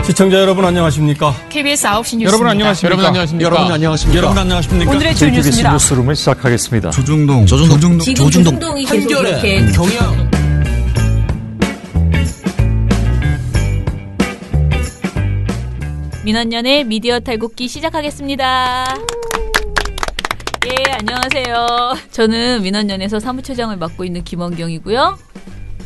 시청자 여러분 안녕하십니까? KBS 9시 뉴스입니다. 여러분 안녕하십니까? 여러분 안녕하십니까? 오늘의 주 뉴스입니다. 뉴스룸을 시작하겠습니다. 조중동 조중동이 계속 이렇게 경영. 민원연의 미디어 탈곡기 시작하겠습니다. 예, 안녕하세요. 저는 민원연에서 사무처장을 맡고 있는 김원경이고요.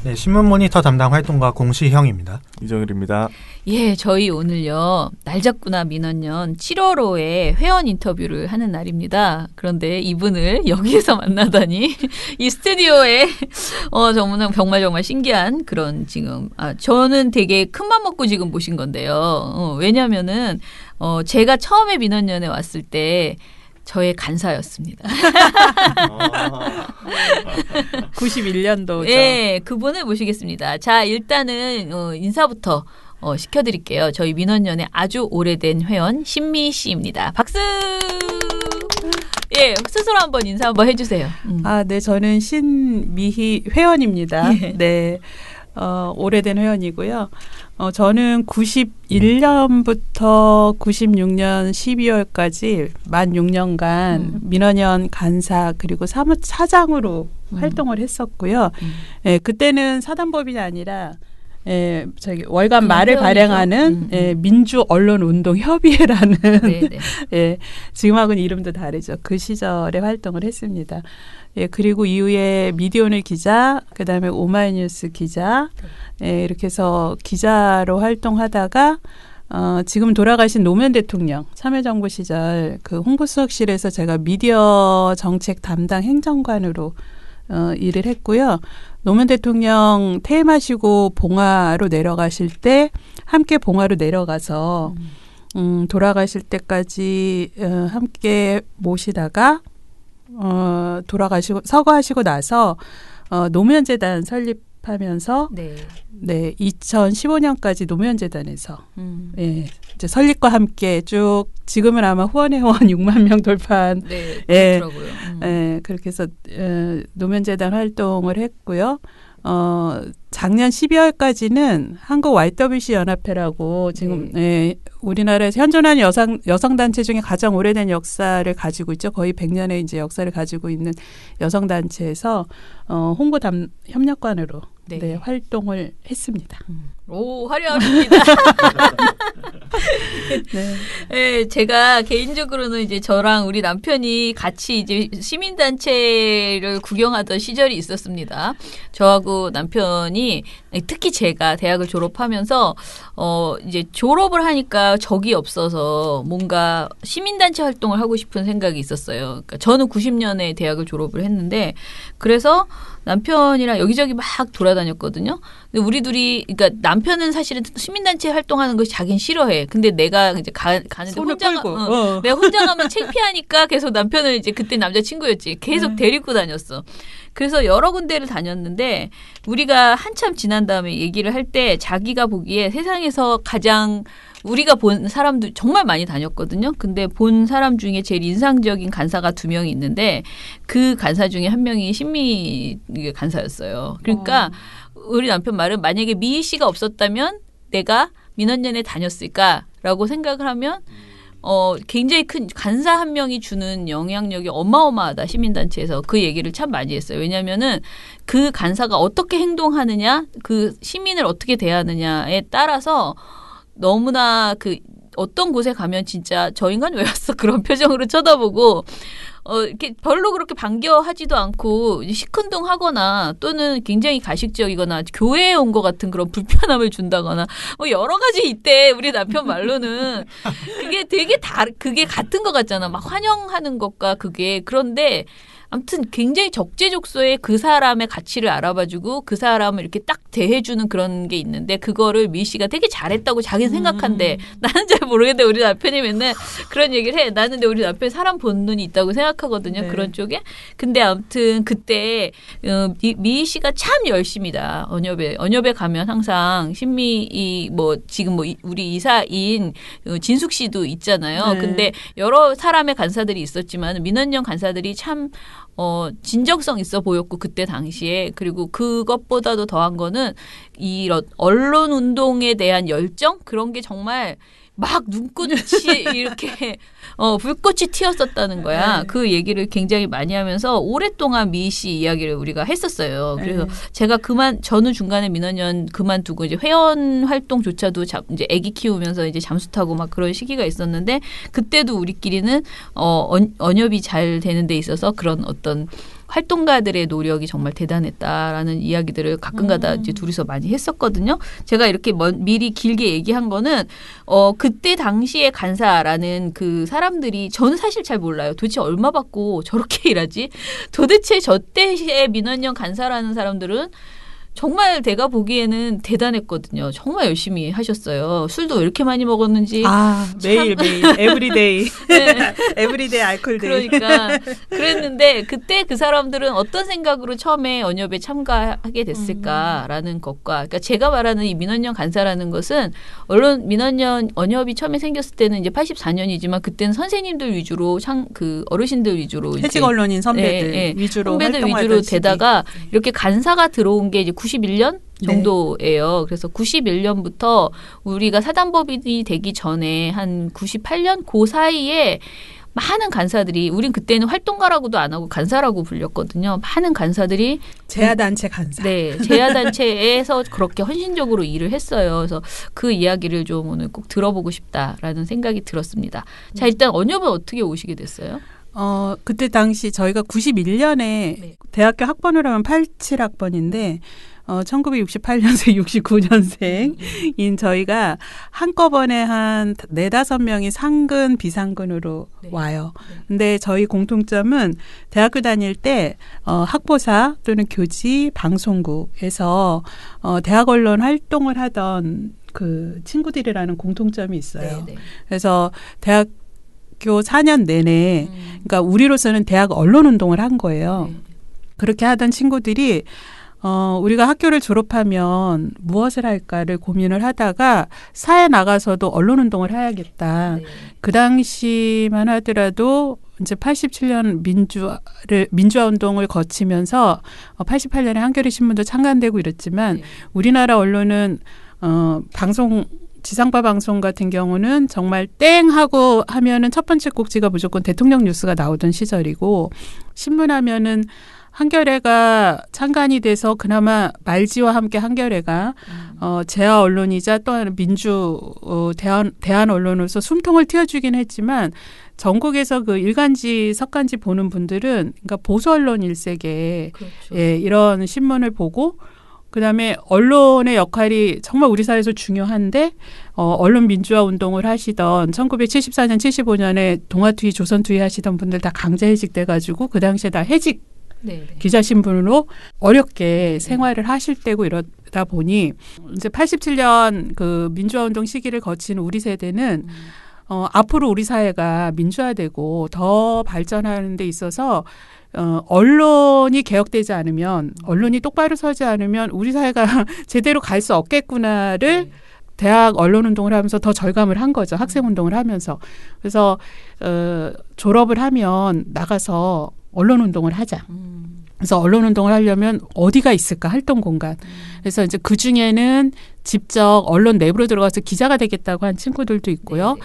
네, 신문 모니터 담당 활동가 공시형입니다. 이정일입니다. 예, 저희 오늘요. 날 잡구나 민원연 7월호에 회원 인터뷰를 하는 날입니다. 그런데 이분을 여기에서 만나다니 이 스튜디오에 정말 신기한 그런 지금 저는 되게 큰맘 먹고 지금 모신 건데요. 왜냐면은 제가 처음에 민원연에 왔을 때 저의 간사였습니다. 91년도죠. 예, 그분을 모시겠습니다. 자, 일단은 인사부터 시켜드릴게요. 저희 민원연의 아주 오래된 회원 신미 씨입니다. 박수! 예, 스스로 한번 인사 한번 해주세요. 네, 저는 신미희 회원입니다. 예. 네, 오래된 회원이고요. 저는 91년부터 96년 12월까지 만 6년간 민원연 간사 그리고 사무차장으로 활동을 했었고요. 예, 그때는 사단법인이 아니라 월간 말을 발행하는 민주언론운동협의회라는 예, 지금하고는 이름도 다르죠. 그 시절에 활동을 했습니다. 예, 그리고 이후에 미디어오늘 기자, 그다음에 오마이뉴스 기자, 예, 이렇게 해서 기자로 활동하다가 지금 돌아가신 노무현 대통령 참여정부 시절 그 홍보수석실에서 제가 미디어 정책 담당 행정관으로 일을 했고요. 노무현 대통령 퇴임하시고 봉화로 내려가실 때 함께 봉화로 내려가서 돌아가실 때까지 함께 모시다가 서거하시고 나서 노무현재단 설립하면서 네 2015년까지 노무현재단에서 예, 이제 설립과 함께 쭉 지금은 아마 후원회 회원 6만 명 돌파한 그렇더라고요. 예, 그렇게 해서 노무현재단 활동을 했고요. 작년 12월까지는 한국 YWC 연합회라고 지금 우리나라에서 현존하는 여성단체 중에 가장 오래된 역사를 가지고 있죠. 거의 100년의 이제 역사를 가지고 있는 여성단체에서 홍보 협력관으로 활동을 했습니다. 오, 화려합니다. 네, 제가 개인적으로는 이제 저랑 우리 남편이 같이 이제 시민단체를 구경하던 시절이 있었습니다. 저하고 남편이 특히 제가 대학을 졸업하면서 이제 졸업을 하니까 적이 없어서 뭔가 시민단체 활동을 하고 싶은 생각이 있었어요. 그러니까 저는 90년에 대학을 졸업을 했는데 그래서 남편이랑 여기저기 막 돌아다녔거든요. 근데 우리 둘이, 그러니까 남편은 사실은 시민단체 활동하는 거 자긴 싫어해. 근데 내가 이제 가는데 내가 혼자 가면 창피하니까 계속 남편을 이제 그때 남자친구였지. 계속 데리고 다녔어. 그래서 여러 군데를 다녔는데 우리가 한참 지난 다음에 얘기를 할 때 자기가 보기에 세상에서 가장 우리가 본 사람도 정말 많이 다녔거든요. 근데 본 사람 중에 제일 인상적인 간사가 2명이 있는데 그 간사 중에 한 명이 신미 간사였어요. 그러니까 우리 남편 말은 만약에 미희 씨가 없었다면 내가 민원연에 다녔을까라고 생각을 하면 굉장히 큰 간사 한 명이 주는 영향력이 어마어마하다. 시민단체에서 그 얘기를 참 많이 했어요. 왜냐하면은 그 간사가 어떻게 행동하느냐, 그 시민을 어떻게 대하느냐에 따라서 너무나 어떤 곳에 가면 진짜 저 인간 왜 왔어? 그런 표정으로 쳐다보고 이렇게 별로 그렇게 반겨하지도 않고 시큰둥하거나 또는 굉장히 가식적이거나 교회에 온 것 같은 그런 불편함을 준다거나 여러 가지 있대. 우리 남편 말로는 그게 되게 그게 같은 것 같잖아. 막 환영하는 것과 그게. 그런데 아무튼 굉장히 적재적소에 그 사람의 가치를 알아봐주고 그 사람을 이렇게 딱 대해주는 그런 게 있는데 그거를 미 씨가 되게 잘했다고 자기 생각한대. 나는 잘 모르겠는데 우리 남편이 맨날 그런 얘기를 해. 나는 근데 우리 남편이 사람 본 눈이 있다고 생각하거든요. 네. 그런 쪽에. 근데 아무튼 그때 미 씨가 참 열심이다. 언협에 가면 항상 신미 지금 우리 이사인 진숙 씨도 있잖아요. 네. 근데 여러 사람의 간사들이 있었지만 민원연 간사들이 참 진정성 있어 보였고 그때 당시에 그리고 그것보다도 더한 거는 이런 언론 운동에 대한 열정 그런 게 정말 막 눈꽃이 이렇게 불꽃이 튀었었다는 거야. 네. 그 얘기를 굉장히 많이 하면서 오랫동안 미 씨 이야기를 우리가 했었어요. 그래서 제가 저는 중간에 민원연 그만두고 이제 회원 활동조차도 이제 아기 키우면서 이제 잠수 타고 막 그런 시기가 있었는데 그때도 우리끼리는 언협이 잘 되는 데 있어서 그런 어떤 활동가들의 노력이 정말 대단했다라는 이야기들을 가끔가다 이제 둘이서 많이 했었거든요. 제가 이렇게 미리 길게 얘기한 거는 그때 당시에 간사라는 그 사람들이 저는 사실 잘 몰라요. 도대체 얼마 받고 저렇게 일하지? 도대체 저 때의 민원연 간사라는 사람들은 정말 제가 보기에는 대단했거든요. 정말 열심히 하셨어요. 술도 이렇게 많이 먹었는지. 매일매일 에브리데이. 네. 에브리데이 알코올데이. 그러니까 그랬는데 그때 그 사람들은 어떤 생각으로 처음에 언협에 참가하게 됐을까라는 것과 그러니까 제가 말하는 이 민원연 간사라는 것은 민원연 언협이 처음에 생겼을 때는 이제 84년이지만 그때는 선생님들 위주로 그 어르신들 위주로 퇴직 언론인 선배들 위주로 선배들 위주로 되다가 이렇게 간사가 들어온 게 이제 91년 정도예요. 그래서 91년부터 우리가 사단법인이 되기 전에 한 98년 그 사이에 많은 간사들이 우린 그때는 활동가라고도 안 하고 간사라고 불렸거든요. 많은 간사들이 재야단체 간사. 네. 재야단체에서 그렇게 헌신적으로 일을 했어요. 그래서 그 이야기를 좀 오늘 꼭 들어보고 싶다라는 생각이 들었습니다. 자, 일단 언협은 어떻게 오시게 됐어요? 그때 당시 저희가 91년에 대학교 학번으로 하면 87학번인데 1968년생, 69년생인 저희가 한꺼번에 한 4-5명이 상근, 비상근으로 와요. 근데 저희 공통점은 대학교 다닐 때 학보사 또는 교지, 방송국에서 대학 언론 활동을 하던 그 친구들이라는 공통점이 있어요. 그래서 대학교 4년 내내 그러니까 우리로서는 대학 언론 운동을 한 거예요. 그렇게 하던 친구들이 우리가 학교를 졸업하면 무엇을 할까를 고민을 하다가 사회 나가서도 언론 운동을 해야겠다. 그 당시만 하더라도 이제 87년 민주화 운동을 거치면서 88년에 한겨레 신문도 창간되고 이랬지만 우리나라 언론은 지상파 방송 같은 경우는 정말 땡 하고 하면은 첫 번째 꼭지가 무조건 대통령 뉴스가 나오던 시절이고 신문 하면은 한겨레가 창간이 돼서 그나마 말지와 함께 한겨레가 재화 언론이자 또 하나 대한 언론으로서 숨통을 틔워주긴 했지만 전국에서 그 일간지, 석간지 보는 분들은 그러니까 보수 언론 일색에 이런 신문을 보고 그다음에 언론의 역할이 정말 우리 사회에서 중요한데 언론 민주화 운동을 하시던 1974년, 75년에 동아투위, 조선투위 하시던 분들 다 강제해직돼가지고 그 당시에 다 해직 기자신분으로 어렵게 생활을 하실 때고 이러다 보니 이제 87년 그 민주화운동 시기를 거친 우리 세대는 앞으로 우리 사회가 민주화되고 더 발전하는 데 있어서 언론이 개혁되지 않으면 언론이 똑바로 서지 않으면 우리 사회가 제대로 갈 수 없겠구나를 대학 언론운동을 하면서 더 절감을 한 거죠. 학생운동을 하면서. 그래서 졸업을 하면 나가서 언론운동을 하자. 그래서 언론운동을 하려면 어디가 있을까? 활동 공간. 그래서 이제 그중에는 직접 언론 내부로 들어가서 기자가 되겠다고 한 친구들도 있고요.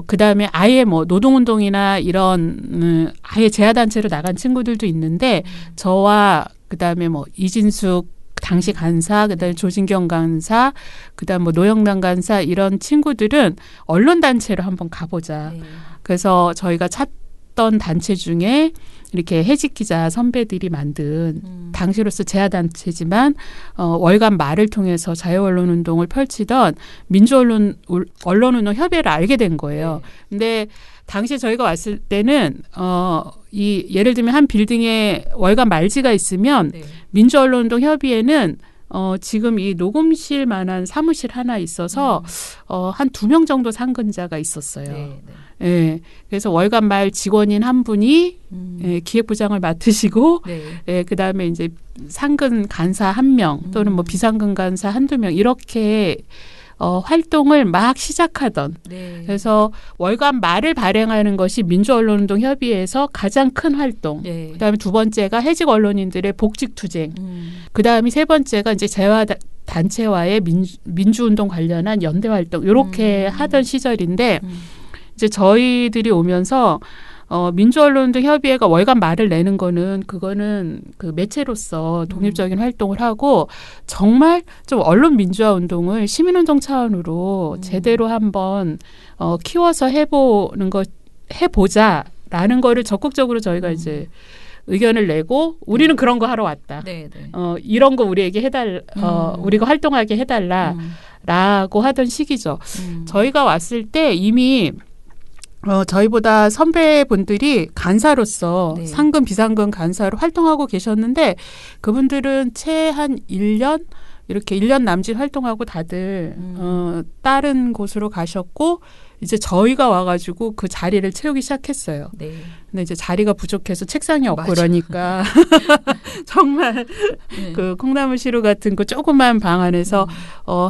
그다음에 아예 뭐 노동운동이나 이런 아예 재야단체로 나간 친구들도 있는데 저와 그다음에 뭐 이진숙 당시 간사, 그다음에 조진경 간사, 그다음 뭐 노영란 간사 이런 친구들은 언론단체로 한번 가보자. 그래서 저희가 찾던 단체 중에 이렇게 해직 기자 선배들이 만든 당시로서 재야단체지만 월간 말을 통해서 자유언론운동을 펼치던 민주언론운동 협의회를 알게 된 거예요. 근데 당시에 저희가 왔을 때는 예를 들면 한 빌딩에 월간 말지가 있으면 민주언론운동 협의회는 지금 이 녹음실만한 사무실 하나 있어서 한 2명 정도 상근자가 있었어요. 예, 그래서 월간 말 직원인 한 분이 기획부장을 맡으시고, 그다음에 이제 상근 간사 1명 또는 뭐 비상근 간사 1-2명 이렇게 활동을 막 시작하던 네. 그래서 월간 말을 발행하는 것이 민주언론운동협의회에서 가장 큰 활동. 네. 그다음에 두 번째가 해직 언론인들의 복직투쟁. 그다음에 세 번째가 이제 재화 단체와의 민주운동 관련한 연대 활동 이렇게 하던 시절인데 이제 저희들이 오면서 민주언론운동협의회가 월간 말을 내는 거는 그거는 그 매체로서 독립적인 활동을 하고 정말 좀 언론 민주화 운동을 시민운동 차원으로 제대로 한번 키워서 해보자라는 거를 적극적으로 저희가 이제 의견을 내고 우리는 그런 거 하러 왔다. 네, 네. 이런 거 우리에게 우리가 활동하게 해달라라고 하던 시기죠. 저희가 왔을 때 이미 저희보다 선배분들이 간사로서 네. 상근 비상근 간사로 활동하고 계셨는데 그분들은 채 한 1년 이렇게 1년 남짓 활동하고 다들 다른 곳으로 가셨고 이제 저희가 와가지고 그 자리를 채우기 시작했어요. 네. 근데 이제 자리가 부족해서 책상이 없고 맞아. 그러니까 정말 네. 그 콩나물시루 같은 그 조그만 방 안에서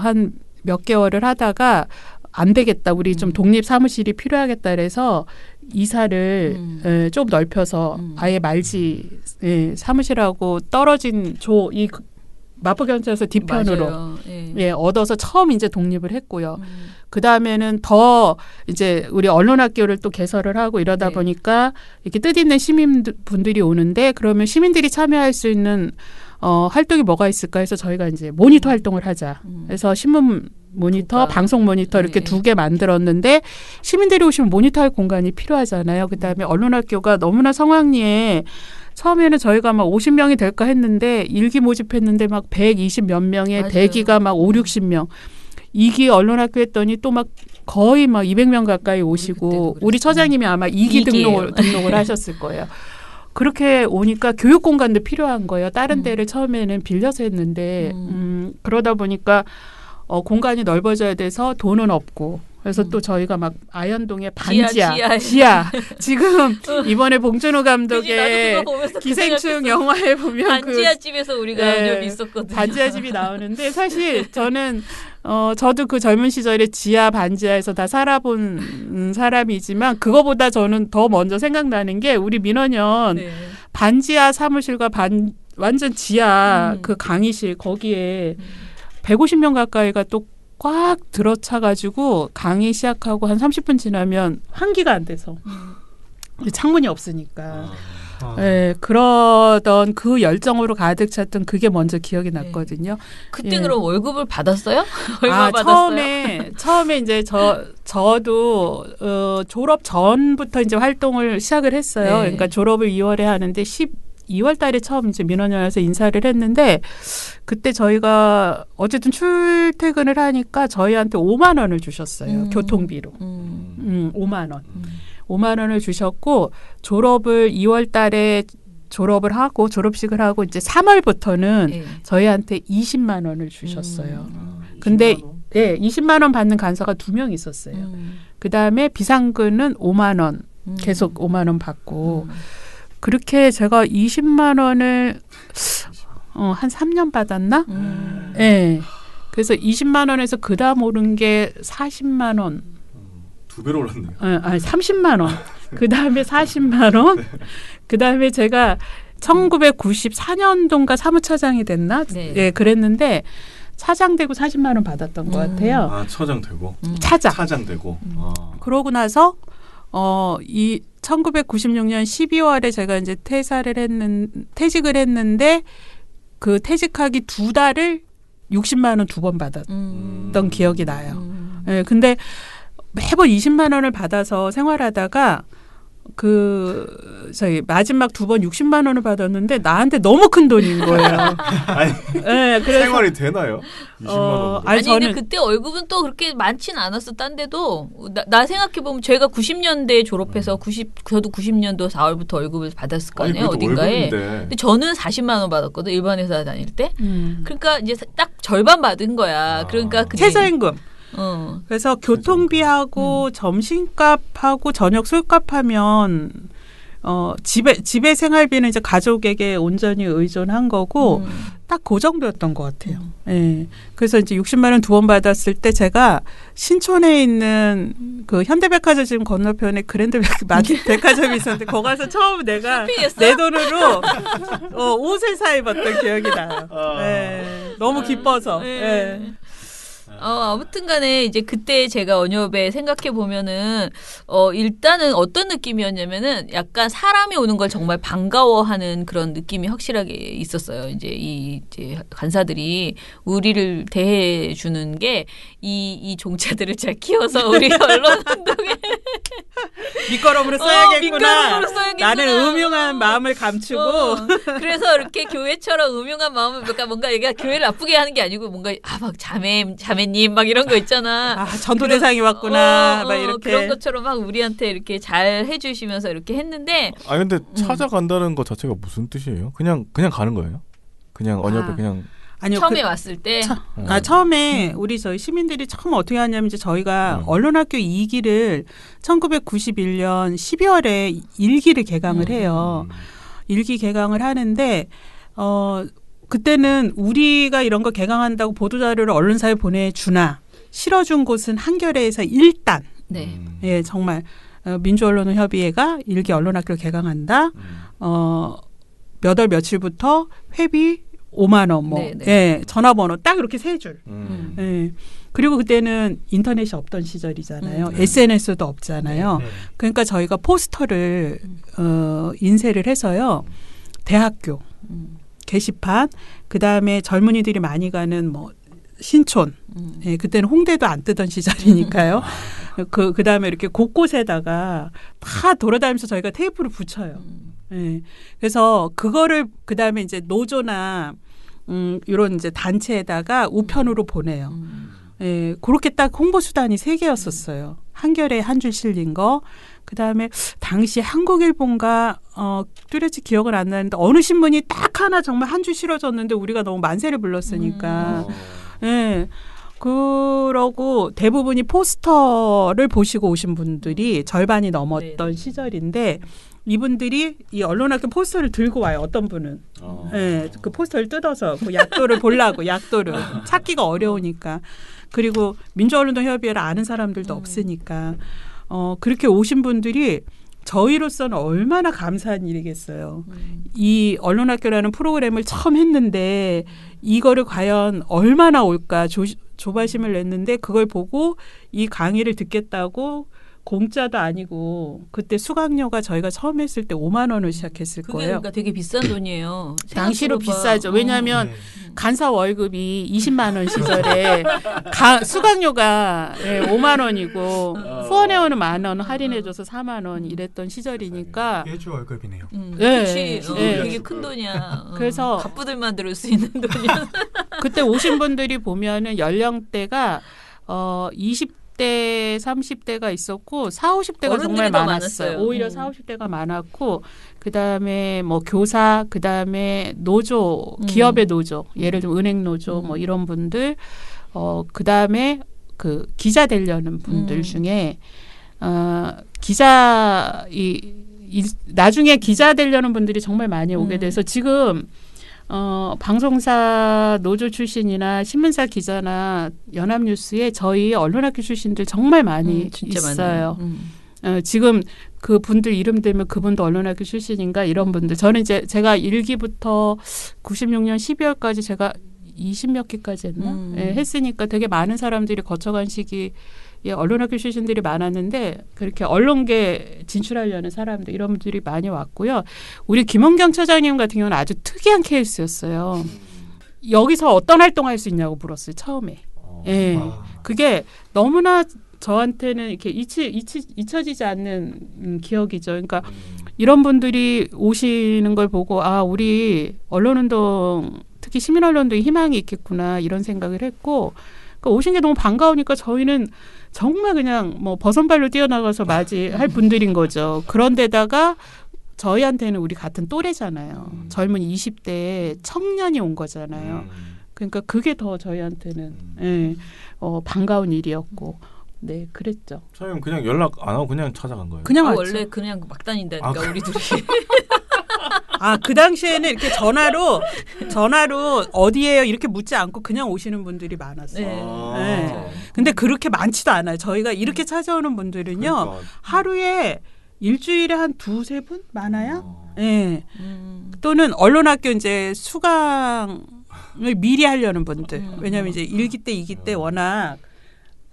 한 몇 개월을 하다가 안 되겠다. 우리 좀 독립 사무실이 필요하겠다. 그래서 이사를 좀 넓혀서 아예 말지 사무실하고 떨어진 이 마포경찰서 뒤편으로 예. 얻어서 처음 이제 독립을 했고요. 그 다음에는 더 이제 우리 언론학교를 또 개설을 하고 이러다 네. 보니까 이렇게 뜻있는 시민분들이 오는데 그러면 시민들이 참여할 수 있는 활동이 뭐가 있을까 해서 저희가 이제 모니터 활동을 하자. 그래서 신문 모니터, 방송 모니터 이렇게 네. 2개 만들었는데 시민들이 오시면 모니터할 공간이 필요하잖아요. 그다음에 언론학교가 너무나 성황리에 처음에는 저희가 막 50명이 될까 했는데 일기 모집했는데 막 120 몇 명에 맞아요. 대기가 막 5, 60명. 2기 언론학교 했더니 또 막 거의 막 200명 가까이 오시고 우리 처장님이 아마 2기 등록을 하셨을 거예요. 그렇게 오니까 교육 공간도 필요한 거예요. 다른 데를 처음에는 빌려서 했는데 그러다 보니까 공간이 넓어져야 돼서 돈은 없고 그래서 또 저희가 막 아현동의 지하. 지금 이번에 봉준호 감독의 기생충 영화에 보면 반지하 집에서 우리가 좀 있었거든요. 반지하 집이 나오는데 사실 저는 저도 그 젊은 시절에 지하 반지하에서 다 살아본 사람이지만 그거보다 저는 더 먼저 생각나는 게 우리 민원연 네. 반지하 사무실과 완전 지하 그 강의실 거기에 150명 가까이가 또 꽉 들어차가지고 강의 시작하고 한 30분 지나면 환기가 안 돼서 창문이 없으니까 네, 그러던 그 열정으로 가득 찼던 그게 먼저 기억이 났거든요. 그때 그럼 월급을 받았어요? 얼마 아, 받았어요? 처음에 이제 저도 졸업 전부터 이제 활동을 시작을 했어요. 네. 그러니까 졸업을 2월에 하는데 12월 달에 처음 이제 민원연에서 인사를 했는데 그때 저희가 어쨌든 출퇴근을 하니까 저희한테 5만 원을 주셨어요. 교통비로. 5만 원. 5만 원을 주셨고 졸업을 2월 달에 졸업을 하고 졸업식을 하고 이제 3월부터는 저희한테 20만 원을 주셨어요. 근데 20만 원 받는 간사가 2명 있었어요. 그다음에 비상근은 5만 원 계속 5만 원 받고 그렇게 제가 20만 원을 한 3년 받았나? 네. 그래서 20만 원에서 그다음 오른 게 40만 원. 2배로 올랐네요. 아니 30만 원. 그다음에 40만 원. 그다음에 제가 1994년도인가 사무처장이 됐나? 네. 예, 그랬는데 차장 되고 40만 원 받았던 것 같아요. 아, 처장 되고. 차장 되고. 그러고 나서 이 1996년 12월에 제가 이제 퇴직을 했는데 그 퇴직하기 2달을 60만 원 2번 받았던 기억이 나요. 네, 근데 매번 20만 원을 받아서 생활하다가 저희 마지막 2번 60만 원을 받았는데 나한테 너무 큰 돈인 거예요. 아니, 네, 그래서 생활이 되나요? 20만 원. 아니 근데 그때 월급은 또 그렇게 많지는 않았어. 딴 데도 나 생각해보면 제가 90년대에 졸업해서 저도 90년도 4월부터 월급을 받았을 거 아니에요. 어딘가에. 근데 저는 40만 원 받았거든. 일반 회사 다닐 때. 그러니까 이제 딱 절반 받은 거야. 그러니까 최저임금. 그래서 교통비하고 점심값하고 저녁 술값하면 집의 생활비는 이제 가족에게 온전히 의존한 거고 딱 그 정도였던 것 같아요. 예. 그래서 이제 60만 원 2번 받았을 때 제가 신촌에 있는 그 현대백화점 지금 건너편에 그랜드 백화점이 있었는데 거기 가서 처음 내가 내 돈으로 옷을 사 입었던 기억이 나요. 예. 너무 기뻐서. 예. 아무튼 간에 이제 그때 제가 언협에 생각해 보면은 일단은 어떤 느낌이었냐면은 약간 사람이 오는 걸 정말 반가워하는 그런 느낌이 확실하게 있었어요. 이제 간사들이 우리를 대해 주는 게 이 종자들을 잘 키워서 우리 언론 운동에 밑거름으로 써야겠구나. 밑거름으로 써야겠구나. 나는 음흉한 마음을 감추고 그래서 이렇게 교회처럼 음흉한 마음을 뭔가 얘가 교회를 나쁘게 하는 게 아니고 뭔가 막 자매님 막 이런 거 있잖아. 전도 대상이 왔구나. 막 이렇게 그런 것처럼 막 우리한테 이렇게 잘 해주시면서 이렇게 했는데. 근데 찾아간다는 것 자체가 무슨 뜻이에요? 그냥 가는 거예요? 그냥 언협에 그냥. 아니요, 처음에 왔을 때. 처음에 저희 시민들이 처음 어떻게 하냐면 이제 저희가 언론학교 2기를 1991년 12월에 1기를 개강을 해요. 1기 개강을 하는데 그때는 우리가 이런 거 개강한다고 보도자료를 언론사에 보내주나 실어준 곳은 한겨레에서 1단. 네. 예, 정말 민주언론협의회가 1기 언론학교를 개강한다. 몇 월 며칠부터 회비 5만 원, 예, 전화번호 딱 이렇게 세 줄. 예. 그리고 그때는 인터넷이 없던 시절이잖아요. SNS도 없잖아요. 그러니까 저희가 포스터를 인쇄를 해서요. 대학교 게시판, 그 다음에 젊은이들이 많이 가는 신촌, 예, 그때는 홍대도 안 뜨던 시절이니까요. 그 다음에 이렇게 곳곳에다가 다 돌아다니면서 저희가 테이프를 붙여요. 예. 그래서 그거를 그 다음에 이제 노조나 이런 이제 단체에다가 우편으로 보내요. 예, 그렇게 딱 홍보 수단이 3개였었어요. 한겨레에 한 줄 실린 거. 그 다음에 당시 한국일본가 뚜렷이 기억은 안 나는데 어느 신문이 딱 하나 정말 한 줄 실어줬는데 우리가 너무 만세를 불렀으니까. 예. 그러고 대부분이 포스터를 보시고 오신 분들이 절반이 넘었던 시절인데 이분들이 이 언론학교 포스터를 들고 와요. 어떤 분은. 예, 그 포스터를 뜯어서 그 약도를 보려고 약도를 찾기가 어려우니까. 그리고 민주언론협의회를 아는 사람들도 없으니까. 그렇게 오신 분들이 저희로서는 얼마나 감사한 일이겠어요. 이 언론학교라는 프로그램을 처음 했는데 이거를 과연 얼마나 올까 조바심을 냈는데 그걸 보고 이 강의를 듣겠다고 공짜도 아니고 그때 수강료가 저희가 처음 했을 때 5만 원을 시작했을 그게 거예요. 그러니까 되게 비싼 돈이에요. 당시로 비싸죠. 왜냐하면 간사 월급이 20만 원 시절에 수강료가 5만 원이고 후원회원은 1만 원 할인해줘서 4만 원 이랬던 시절이니까 일주 월급이네요. 그렇지. 되게 큰 돈이야. 그래서 갑부들만 들을 수 있는 돈이야. 그때 오신 분들이 보면은 연령대가 20대 30대가 있었고 40, 50대가 정말 많았어요. 오히려 40, 50대가 많았고 그다음에 교사, 그다음에 노조, 기업의 노조, 예를 들면 은행 노조 이런 분들 그다음에 그 기자 되려는 분들 중에 나중에 기자 되려는 분들이 정말 많이 오게 돼서 지금 방송사 노조 출신이나 신문사 기자나 연합뉴스에 저희 언론학교 출신들 정말 많이 있어요. 지금 그 분들 이름 들면 그분도 언론학교 출신인가 이런 분들. 저는 이제 제가 1기부터 96년 12월까지 제가 20몇 기까지 했나? 했으니까 되게 많은 사람들이 거쳐간 시기에 언론학교 출신들이 많았는데 그렇게 언론계 진출하려는 사람들 이런 분들이 많이 왔고요. 우리 김원경 처장님 같은 경우는 아주 특이한 케이스였어요. 여기서 어떤 활동할 수 있냐고 물었어요. 처음에. 예. 그게 너무나 저한테는 이렇게 잊혀지지 않는 기억이죠. 그러니까 이런 분들이 오시는 걸 보고 우리 언론운동 특히 시민언론도에 희망이 있겠구나 이런 생각을 했고 그러니까 오신 게 너무 반가우니까 저희는 정말 그냥 버선발로 뛰어나가서 맞이할 분들인 거죠. 그런데다가 저희한테는 우리 같은 또래잖아요. 젊은 20대 청년이 온 거잖아요. 그러니까 그게 더 저희한테는 반가운 일이었고 네, 그랬죠. 선생님 그냥 연락 안 하고 그냥 찾아간 거예요? 그냥 왔죠. 원래 그냥 막 다닌다니까 우리 둘이. 그 당시에는 이렇게 전화로 어디에요 이렇게 묻지 않고 그냥 오시는 분들이 많았어요. 네. 근데 그렇게 많지도 않아요. 저희가 이렇게 찾아오는 분들은요. 그러니까. 하루에 일주일에 한 2-3분 많아요. 네. 또는 언론학교 이제 수강을 미리 하려는 분들. 왜냐하면 이제 1기 때 2기 때 워낙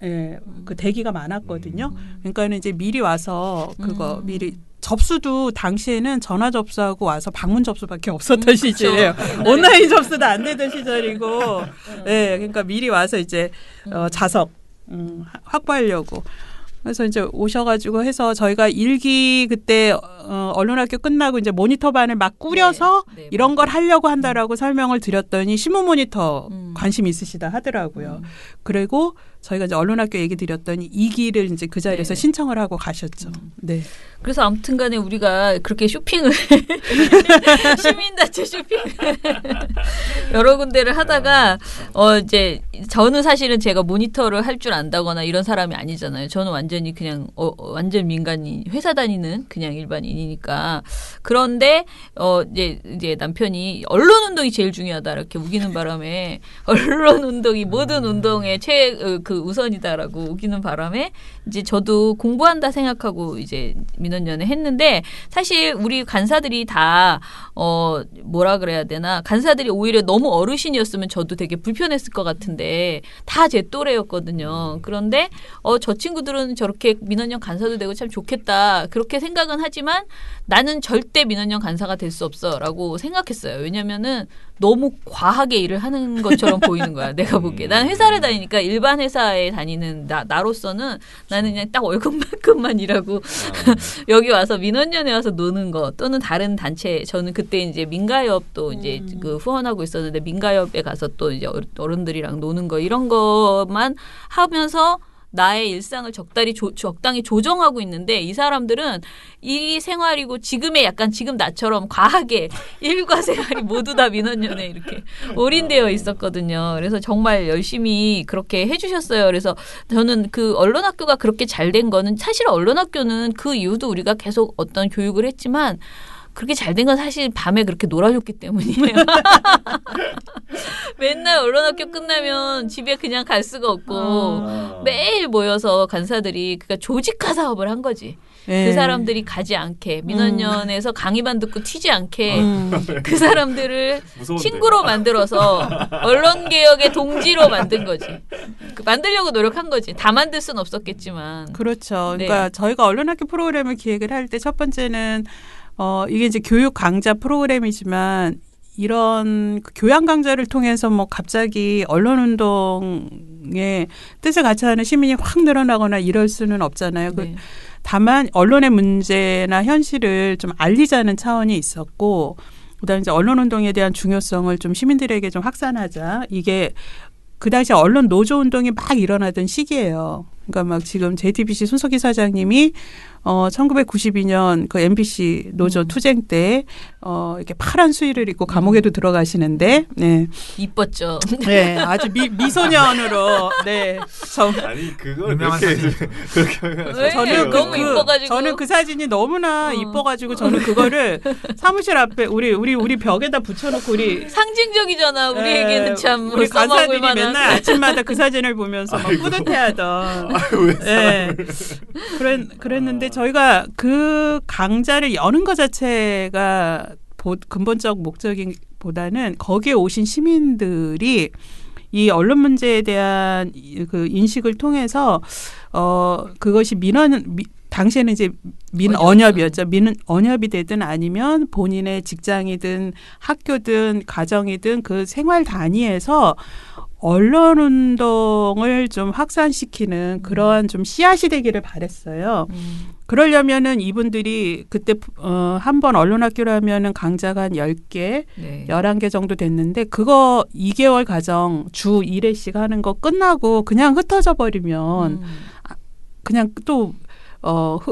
그 대기가 많았거든요. 그러니까는 이제 미리 와서 그거 미리 접수도 당시에는 전화 접수하고 와서 방문 접수밖에 없었던 시절이에요. 온라인 접수도 안 되던 시절이고, 그러니까 미리 와서 이제 좌석 확보하려고. 그래서 이제 오셔가지고 해서 저희가 1기 그때 언론학교 끝나고 이제 모니터반을 막 꾸려서 이런 걸 하려고 한다라고 설명을 드렸더니 신문 모니터 관심 있으시다 하더라고요. 그리고 저희가 이제 언론학교 얘기 드렸더니 2기를 이제 그 자리에서 신청을 하고 가셨죠. 네. 그래서 아무튼간에 우리가 그렇게 쇼핑을 시민단체 쇼핑 여러 군데를 하다가 이제 저는 사실은 제가 모니터를 할 줄 안다거나 이런 사람이 아니잖아요. 저는 완전히 그냥 완전 민간인 회사 다니는 그냥 일반인이니까. 그런데 이제 남편이 언론 운동이 제일 중요하다 이렇게 우기는 바람에 언론 운동이 모든 운동의 그 우선이다라고 우기는 바람에 이제 저도 공부한다 생각하고 이제 민원연에 했는데 사실 우리 간사들이 다 뭐라 그래야 되나 간사들이 오히려 너무 어르신이었으면 저도 되게 불편했을 것 같은데 다 제 또래였거든요. 그런데 저 친구들은 저렇게 민원연 간사도 되고 참 좋겠다 그렇게 생각은 하지만 나는 절대 민원연 간사가 될 수 없어라고 생각했어요. 왜냐면은 너무 과하게 일을 하는 것처럼 보이는 거야. 내가 보기에. 난 회사를 다니니까 일반 회사에 다니는 나로서는 나는 그냥 딱 월급만큼만 일하고 여기 와서 민원연에 와서 노는 거 또는 다른 단체 저는 그때 이제 민가협도 이제 그 후원하고 있었는데 민가협에 가서 또 이제 어른들이랑 노는 거 이런 것만 하면서 나의 일상을 적당히 조정하고 있는데 이 사람들은 이 생활이고 지금의 약간 지금 나처럼 과하게 일과 생활이 모두 다 민원연에 이렇게 올인되어 있었거든요. 그래서 정말 열심히 그렇게 해주셨어요. 그래서 저는 그 언론학교가 그렇게 잘 된 거는 사실 언론학교는 그 이후도 우리가 계속 어떤 교육을 했지만 그렇게 잘 된 건 사실 밤에 그렇게 놀아줬기 때문이에요. 맨날 언론학교 끝나면 집에 그냥 갈 수가 없고 매일 모여서 간사들이 그러니까 조직화 사업을 한 거지. 그 사람들이 가지 않게 민원연에서 강의만 듣고 튀지 않게 그 사람들을 무서운데. 친구로 만들어서 언론개혁의 동지로 만든 거지. 만들려고 노력한 거지. 다 만들 수는 없었겠지만. 그렇죠. 그러니까 저희가 언론학교 프로그램을 기획을 할 때 첫 번째는 이게 이제 교육 강좌 프로그램이지만 이런 교양 강좌를 통해서 뭐 갑자기 언론 운동의 뜻을 같이 하는 시민이 확 늘어나거나 이럴 수는 없잖아요. 네. 다만 언론의 문제나 현실을 좀 알리자는 차원이 있었고 그다음에 이제 언론 운동에 대한 중요성을 좀 시민들에게 좀 확산하자. 이게 그 당시 언론 노조 운동이 막 일어나던 시기예요. 그러니까 막 지금 JTBC 손석희 사장님이 1992년 그 MBC 노조 투쟁 때 이렇게 파란 수의를 입고 감옥에도 들어가시는데, 네, 이뻤죠. 네, 아주 미소년으로, 네, 아니 그걸 유명한 그렇게 저는 너무 이뻐가지고 저는 그 사진이 너무나 이뻐가지고 저는 그거를 사무실 앞에 우리 벽에다 붙여놓고 우리 상징적이잖아. 우리에게는 참 우리 써먹을 간사들이 만한. 맨날 아침마다 그 사진을 보면서 막 뿌듯해하던. 네. 그랬는데 저희가 그 강좌를 여는 것 자체가 근본적 목적보다는 거기에 오신 시민들이 이 언론 문제에 대한 그 인식을 통해서 그것이 당시에는 이제 민언협이었죠. 민언협이 되든 아니면 본인의 직장이든 학교든 가정이든 그 생활 단위에서 언론 운동을 좀 확산시키는 그러한 좀 씨앗이 되기를 바랬어요. 그러려면은 이분들이 그때 한 번 언론학교로 하면은 강좌가 한 10개, 네. 11개 정도 됐는데 그거 2개월 과정 주 1회씩 하는 거 끝나고 그냥 흩어져 버리면 그냥 또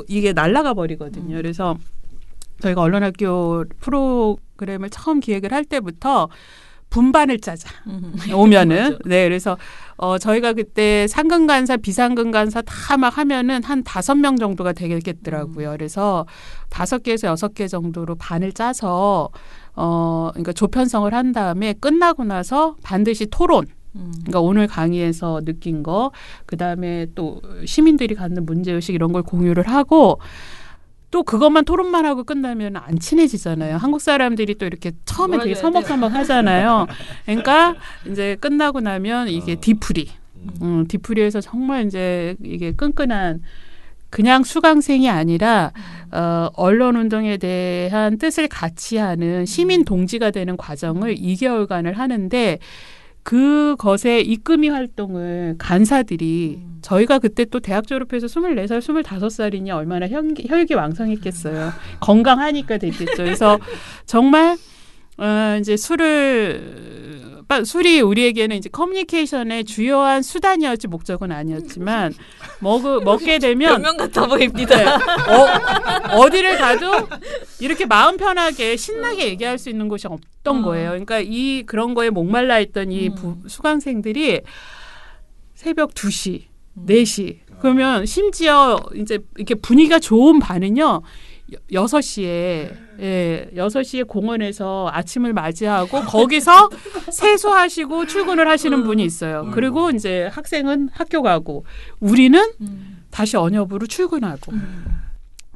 이게 날아가 버리거든요. 그래서 저희가 언론학교 프로그램을 처음 기획을 할 때부터 분반을 짜자. 오면은. 네, 그래서 저희가 그때 상근간사, 비상근간사 다 막 하면은 한 5명 정도가 되겠더라고요. 그래서 5개에서 6개 정도로 반을 짜서 그러니까 조편성을 한 다음에 끝나고 나서 반드시 토론. 그러니까 오늘 강의에서 느낀 거, 그다음에 또 시민들이 갖는 문제의식 이런 걸 공유를 하고 또 그것만 토론만 하고 끝나면 안 친해지잖아요. 한국 사람들이 또 이렇게 처음에 되게 서먹서먹 하잖아요. 그러니까 이제 끝나고 나면 이게 뒤풀이. 뒤풀이에서 정말 이제 이게 끈끈한 그냥 수강생이 아니라 언론운동에 대한 뜻을 같이 하는 시민 동지가 되는 과정을 2개월간을 하는데 그것의 이끌미 활동을 간사들이 저희가 그때 또 대학 졸업해서 24살, 25살이니 얼마나 혈기왕성했겠어요. 건강하니까 됐겠죠. 그래서 정말 이제 술이 우리에게는 이제 커뮤니케이션의 주요한 수단이었지 목적은 아니었지만 먹게 되면 변명 같아 보입니다. 네, 어디를 가도 이렇게 마음 편하게 신나게 얘기할 수 있는 곳이 없던 거예요. 그러니까 그런 거에 목말라 있던 이 수강생들이 새벽 2시, 4시 그러면 심지어 이제 이렇게 분위기가 좋은 반은요. 6시에 공원에서 아침을 맞이하고 거기서 세수하시고 출근을 하시는 분이 있어요. 그리고 이제 학생은 학교 가고 우리는 다시 언협으로 출근하고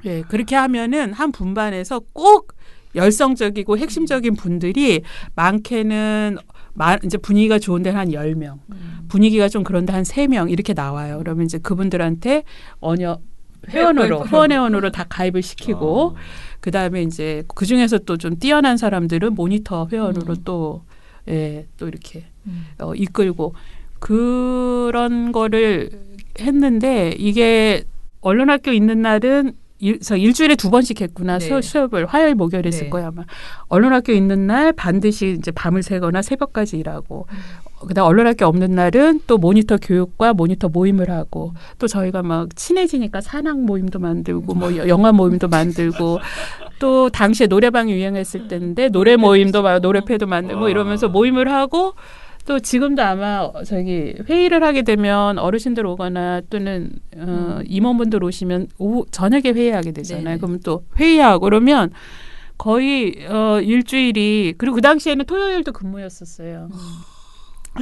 예, 그렇게 하면은 한 분반에서 꼭 열성적이고 핵심적인 분들이 많게는 이제 분위기가 좋은 데는 한 10명, 분위기가 좀 그런데 한 3명 이렇게 나와요. 그러면 이제 그분들한테 후원회원으로 다 가입을 시키고 그다음에 이제 그중에서 또 좀 뛰어난 사람들은 모니터 회원으로 또 이렇게 이끌고 그런 거를 했는데 이게 언론학교 있는 날은 일주일에 2번씩 했구나. 네. 수업을 화요일 목요일 했을 거야 아마. 언론학교 있는 날 반드시 이제 밤을 새거나 새벽까지 일하고 그다음 언론학교 없는 날은 또 모니터 교육과 모니터 모임을 하고 또 저희가 막 친해지니까 산악 모임도 만들고 뭐 영화 모임도 만들고 또 당시에 노래방이 유행했을 때인데 노래 모임도 노래패도 만들고 이러면서 모임을 하고 또 지금도 아마 저기 회의를 하게 되면 어르신들 오거나 또는 임원분들 오시면 저녁에 회의하게 되잖아요. 네네. 그러면 또 회의하고 그러면 거의 일주일이 그리고 그 당시에는 토요일도 근무였었어요.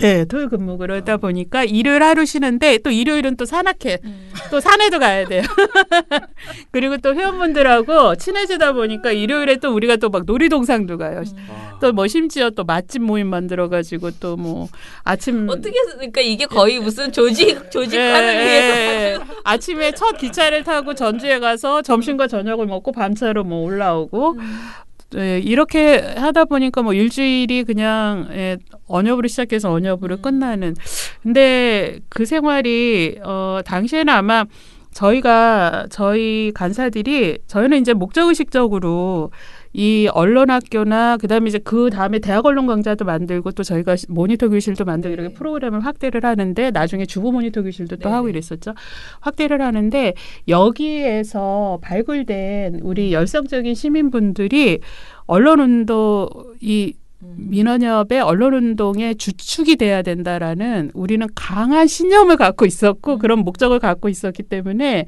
네, 토요일 근무 그러다 보니까 일요일 하루 쉬는데 또 일요일은 또 산악회 또 산에도 가야 돼요. 그리고 또 회원분들하고 친해지다 보니까 일요일에 또 우리가 또 막 놀이동산도 가요. 또 뭐 심지어 또 맛집 모임 만들어가지고 또 뭐 아침 어떻게 했습니까? 이게 거의 무슨 조직하는 위해서 아침에 첫 기차를 타고 전주에 가서 점심과 저녁을 먹고 밤차로 뭐 올라오고 네, 이렇게 하다 보니까 뭐 일주일이 그냥 언협으로 시작해서 언협으로 끝나는. 근데 그 생활이 당시에는 아마 저희 간사들이 저희는 이제 목적의식적으로 이 언론학교나 그다음에 이제 그 다음에 대학 언론 강좌도 만들고 또 저희가 모니터 교실도 만들고 이렇게 프로그램을 확대를 하는데 나중에 주부 모니터 교실도 또 하고 이랬었죠. 확대를 하는데 여기에서 발굴된 우리 열성적인 시민분들이 언론운동 민원협의 언론운동의 주축이 돼야 된다라는 우리는 강한 신념을 갖고 있었고 그런 목적을 갖고 있었기 때문에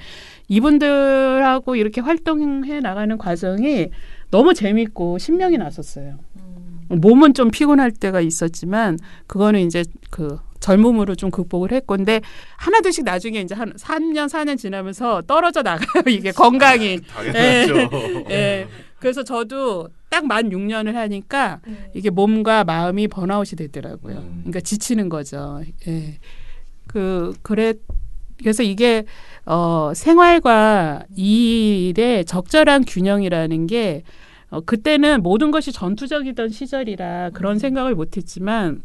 이분들하고 이렇게 활동해 나가는 과정이 너무 재밌고 신명이 났었어요. 몸은 좀 피곤할 때가 있었지만 그거는 이제 그 젊음으로 좀 극복을 했고 근데 하나둘씩 나중에 이제 한 3년 4년 지나면서 떨어져 나가요. 이게 건강이. 당연하죠. 예. 그래서 저도 딱 만 6년을 하니까 이게 몸과 마음이 번아웃이 되더라고요. 그러니까 지치는 거죠. 예. 그래서 이게 생활과 일의 적절한 균형이라는 게 그때는 모든 것이 전투적이던 시절이라 그런 생각을 못했지만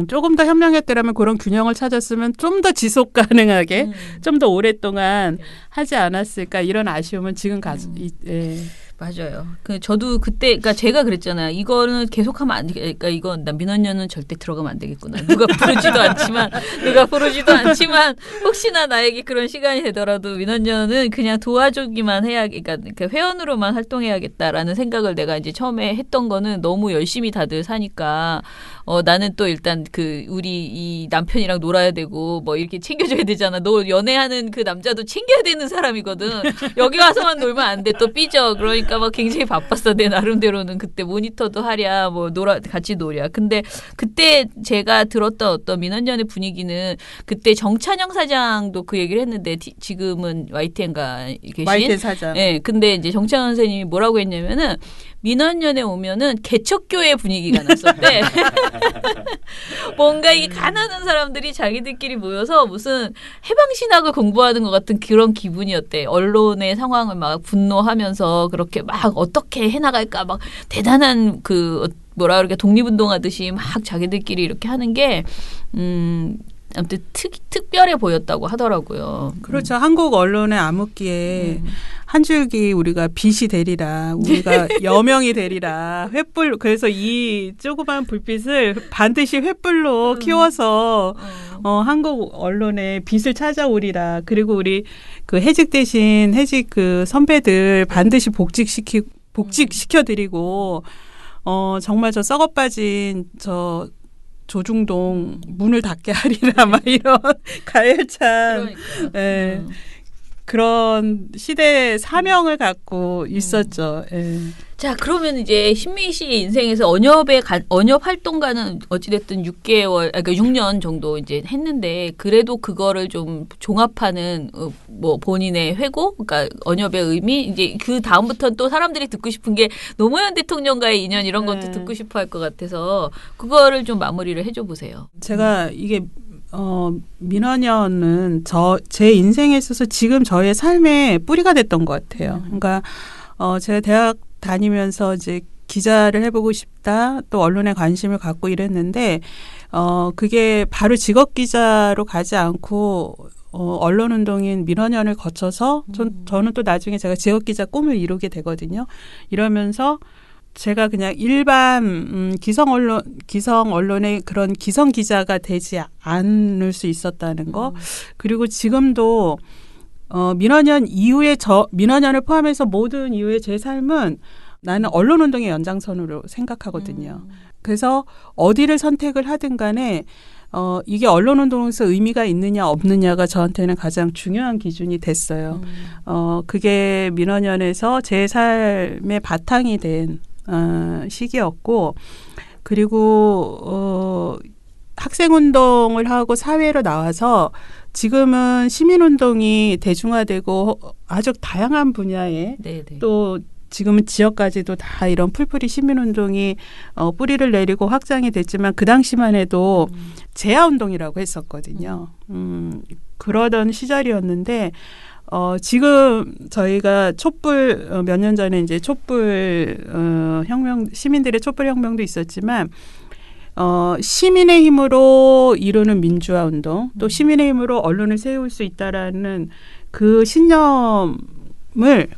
조금 더 현명했더라면 그런 균형을 찾았으면 좀 더 지속 가능하게 좀 더 오랫동안 하지 않았을까 이런 아쉬움은 지금 맞아요. 저도 그때, 그러니까 제가 그랬잖아요. 이거는 계속하면 안 돼. 그러니까 이건 난 민원연은 절대 들어가면 안 되겠구나. 누가 부르지도 않지만 혹시나 나에게 그런 시간이 되더라도 민원연은 그냥 도와주기만 해야, 그러니까 회원으로만 활동해야겠다라는 생각을 내가 이제 처음에 했던 거는 너무 열심히 다들 사니까 나는 또 일단 우리 이 남편이랑 놀아야 되고 뭐 이렇게 챙겨줘야 되잖아. 너 연애하는 그 남자도 챙겨야 되는 사람이거든. 여기 와서만 놀면 안 돼. 또 삐져. 그러니까 막 굉장히 바빴어. 내 나름대로는 그때 모니터도 하랴, 뭐 같이 놀랴. 근데 그때 제가 들었던 어떤 민원연의 분위기는 그때 정찬영 사장도 그 얘기를 했는데 지금은 YTN가 계신 YTN 사장. 네, 근데 이제 정찬영 선생님이 뭐라고 했냐면은 민원연에 오면은 개척교회 분위기가 났었대. 뭔가 이 가난한 사람들이 자기들끼리 모여서 무슨 해방신학을 공부하는 것 같은 그런 기분이었대. 언론의 상황을 막 분노하면서 그렇게 막 어떻게 해나갈까 막 대단한 뭐라 그럴까 독립운동하듯이 막 자기들끼리 이렇게 하는 게 아무튼 특별해 보였다고 하더라고요. 그렇죠. 한국 언론의 암흑기에 한 줄기 우리가 빛이 되리라, 우리가 여명이 되리라, 횃불. 그래서 이 조그만 불빛을 반드시 횃불로 키워서 한국 언론의 빛을 찾아오리라. 그리고 우리 해직되신 해직 선배들 반드시 복직시켜드리고 정말 저 썩어빠진 조중동 문을 닫게 하리라 막 이런 가열찬 그런 시대의 사명을 갖고 있었죠. 자, 그러면 이제 신미 씨 인생에서 언협 활동가는 어찌됐든 6년 정도 이제 했는데 그래도 그거를 좀 종합하는 뭐 본인의 회고, 그러니까 언협의 의미, 이제 그 다음부터는 또 사람들이 듣고 싶은 게 노무현 대통령과의 인연 이런 것도 듣고 싶어 할 것 같아서 그거를 좀 마무리를 해줘 보세요. 제가 이게 민원연은 제 인생에 있어서 지금 저의 삶의 뿌리가 됐던 것 같아요. 그러니까 제가 대학 다니면서 이제 기자를 해보고 싶다, 또 언론에 관심을 갖고 이랬는데 그게 바로 직업 기자로 가지 않고 언론운동인 민원연을 거쳐서 저는 또 나중에 제가 직업 기자 꿈을 이루게 되거든요. 이러면서 제가 그냥 일반 기성 언론의 그런 기성 기자가 되지 않을 수 있었다는 거. 그리고 지금도 민원연 이후에 민원연을 포함해서 모든 이후의 제 삶은 나는 언론운동의 연장선으로 생각하거든요. 그래서 어디를 선택을 하든 간에 이게 언론운동에서 의미가 있느냐 없느냐가 저한테는 가장 중요한 기준이 됐어요. 그게 민원연에서 제 삶의 바탕이 된 시기였고, 그리고 학생운동을 하고 사회로 나와서 지금은 시민운동이 대중화되고 아주 다양한 분야에 또 지금은 지역까지도 다 이런 풀뿌리 시민운동이 뿌리를 내리고 확장이 됐지만 그 당시만 해도 재야운동이라고 했었거든요. 그러던 시절이었는데 지금 저희가 촛불 몇 년 전에 이제 촛불 혁명, 시민들의 촛불 혁명도 있었지만 시민의 힘으로 이루는 민주화 운동, 또 시민의 힘으로 언론을 세울 수 있다라는 그 신념을,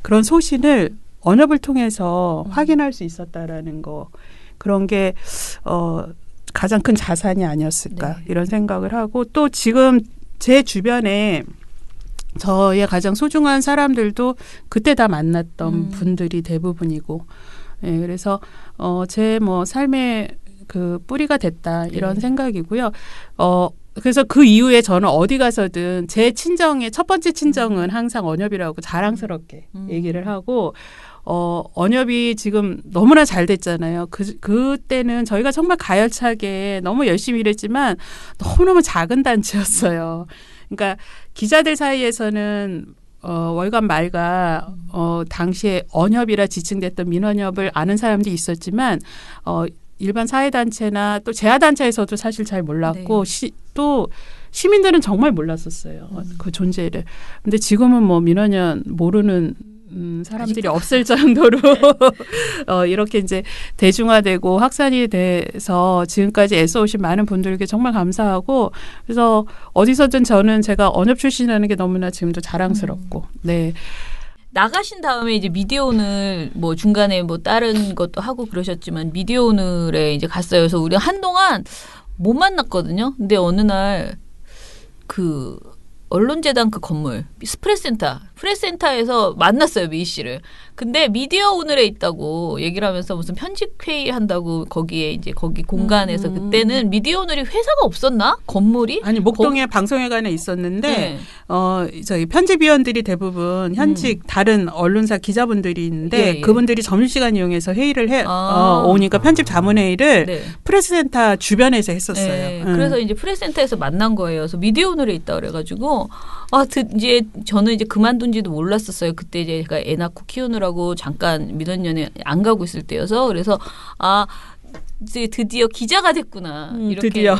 그런 소신을 언협을 통해서 확인할 수 있었다라는 거, 그런 게 가장 큰 자산이 아니었을까 이런 생각을 하고, 또 지금 제 주변에 저의 가장 소중한 사람들도 그때 다 만났던 분들이 대부분이고, 그래서 제 삶의 그 뿌리가 됐다 이런 생각이고요. 그래서 그 이후에 저는 어디 가서든 제 친정의 첫 번째 친정은 항상 언협이라고 자랑스럽게 얘기를 하고, 언협이 지금 너무나 잘 됐잖아요. 그때는 저희가 정말 가열차게 너무 열심히 일했지만 너무너무 작은 단체였어요. 그러니까 기자들 사이에서는 월간 말가 당시에 언협이라 지칭됐던 민언협을 아는 사람들이 있었지만 일반 사회단체나 또 재하단체에서도 사실 잘 몰랐고 또 시민들은 정말 몰랐었어요. 그 존재를. 근데 지금은 민원연 모르는 사람들이 없을 정도로 이렇게 이제 대중화되고 확산이 돼서 지금까지 애써오신 많은 분들께 정말 감사하고, 그래서 어디서든 저는 제가 언협 출신이라는 게 너무나 지금도 자랑스럽고. 네. 나가신 다음에 이제 미디어오늘 뭐 중간에 뭐 다른 것도 하고 그러셨지만 미디어오늘에 이제 갔어요. 그래서 우리 한동안 못 만났거든요. 근데 어느 날 그 언론재단 그 건물 프레스센터에서 만났어요, 미희 씨를. 근데 미디어오늘에 있다고 얘기를 하면서 무슨 편집회의 한다고 거기에 이제 거기 공간에서 그때는 미디어오늘이 회사가 없었나? 건물이? 아니 목동에 방송회관에 있었는데 저희 편집위원들이 대부분 현직 다른 언론사 기자분들이 있는데 그분들이 점심시간 이용해서 회의를 오니까 편집 자문회의를 프레스센터 주변에서 했었어요. 그래서 이제 프레스센터에서 만난 거예요. 그래서 미디어오늘에 있다 그래가지고 이제 저는 이제 그만둔지도 몰랐었어요. 그때 이제 제가 애 낳고 키우느라고 잠깐 민원연에 안 가고 있을 때여서 그래서 이제 드디어 기자가 됐구나. 이렇게 드디어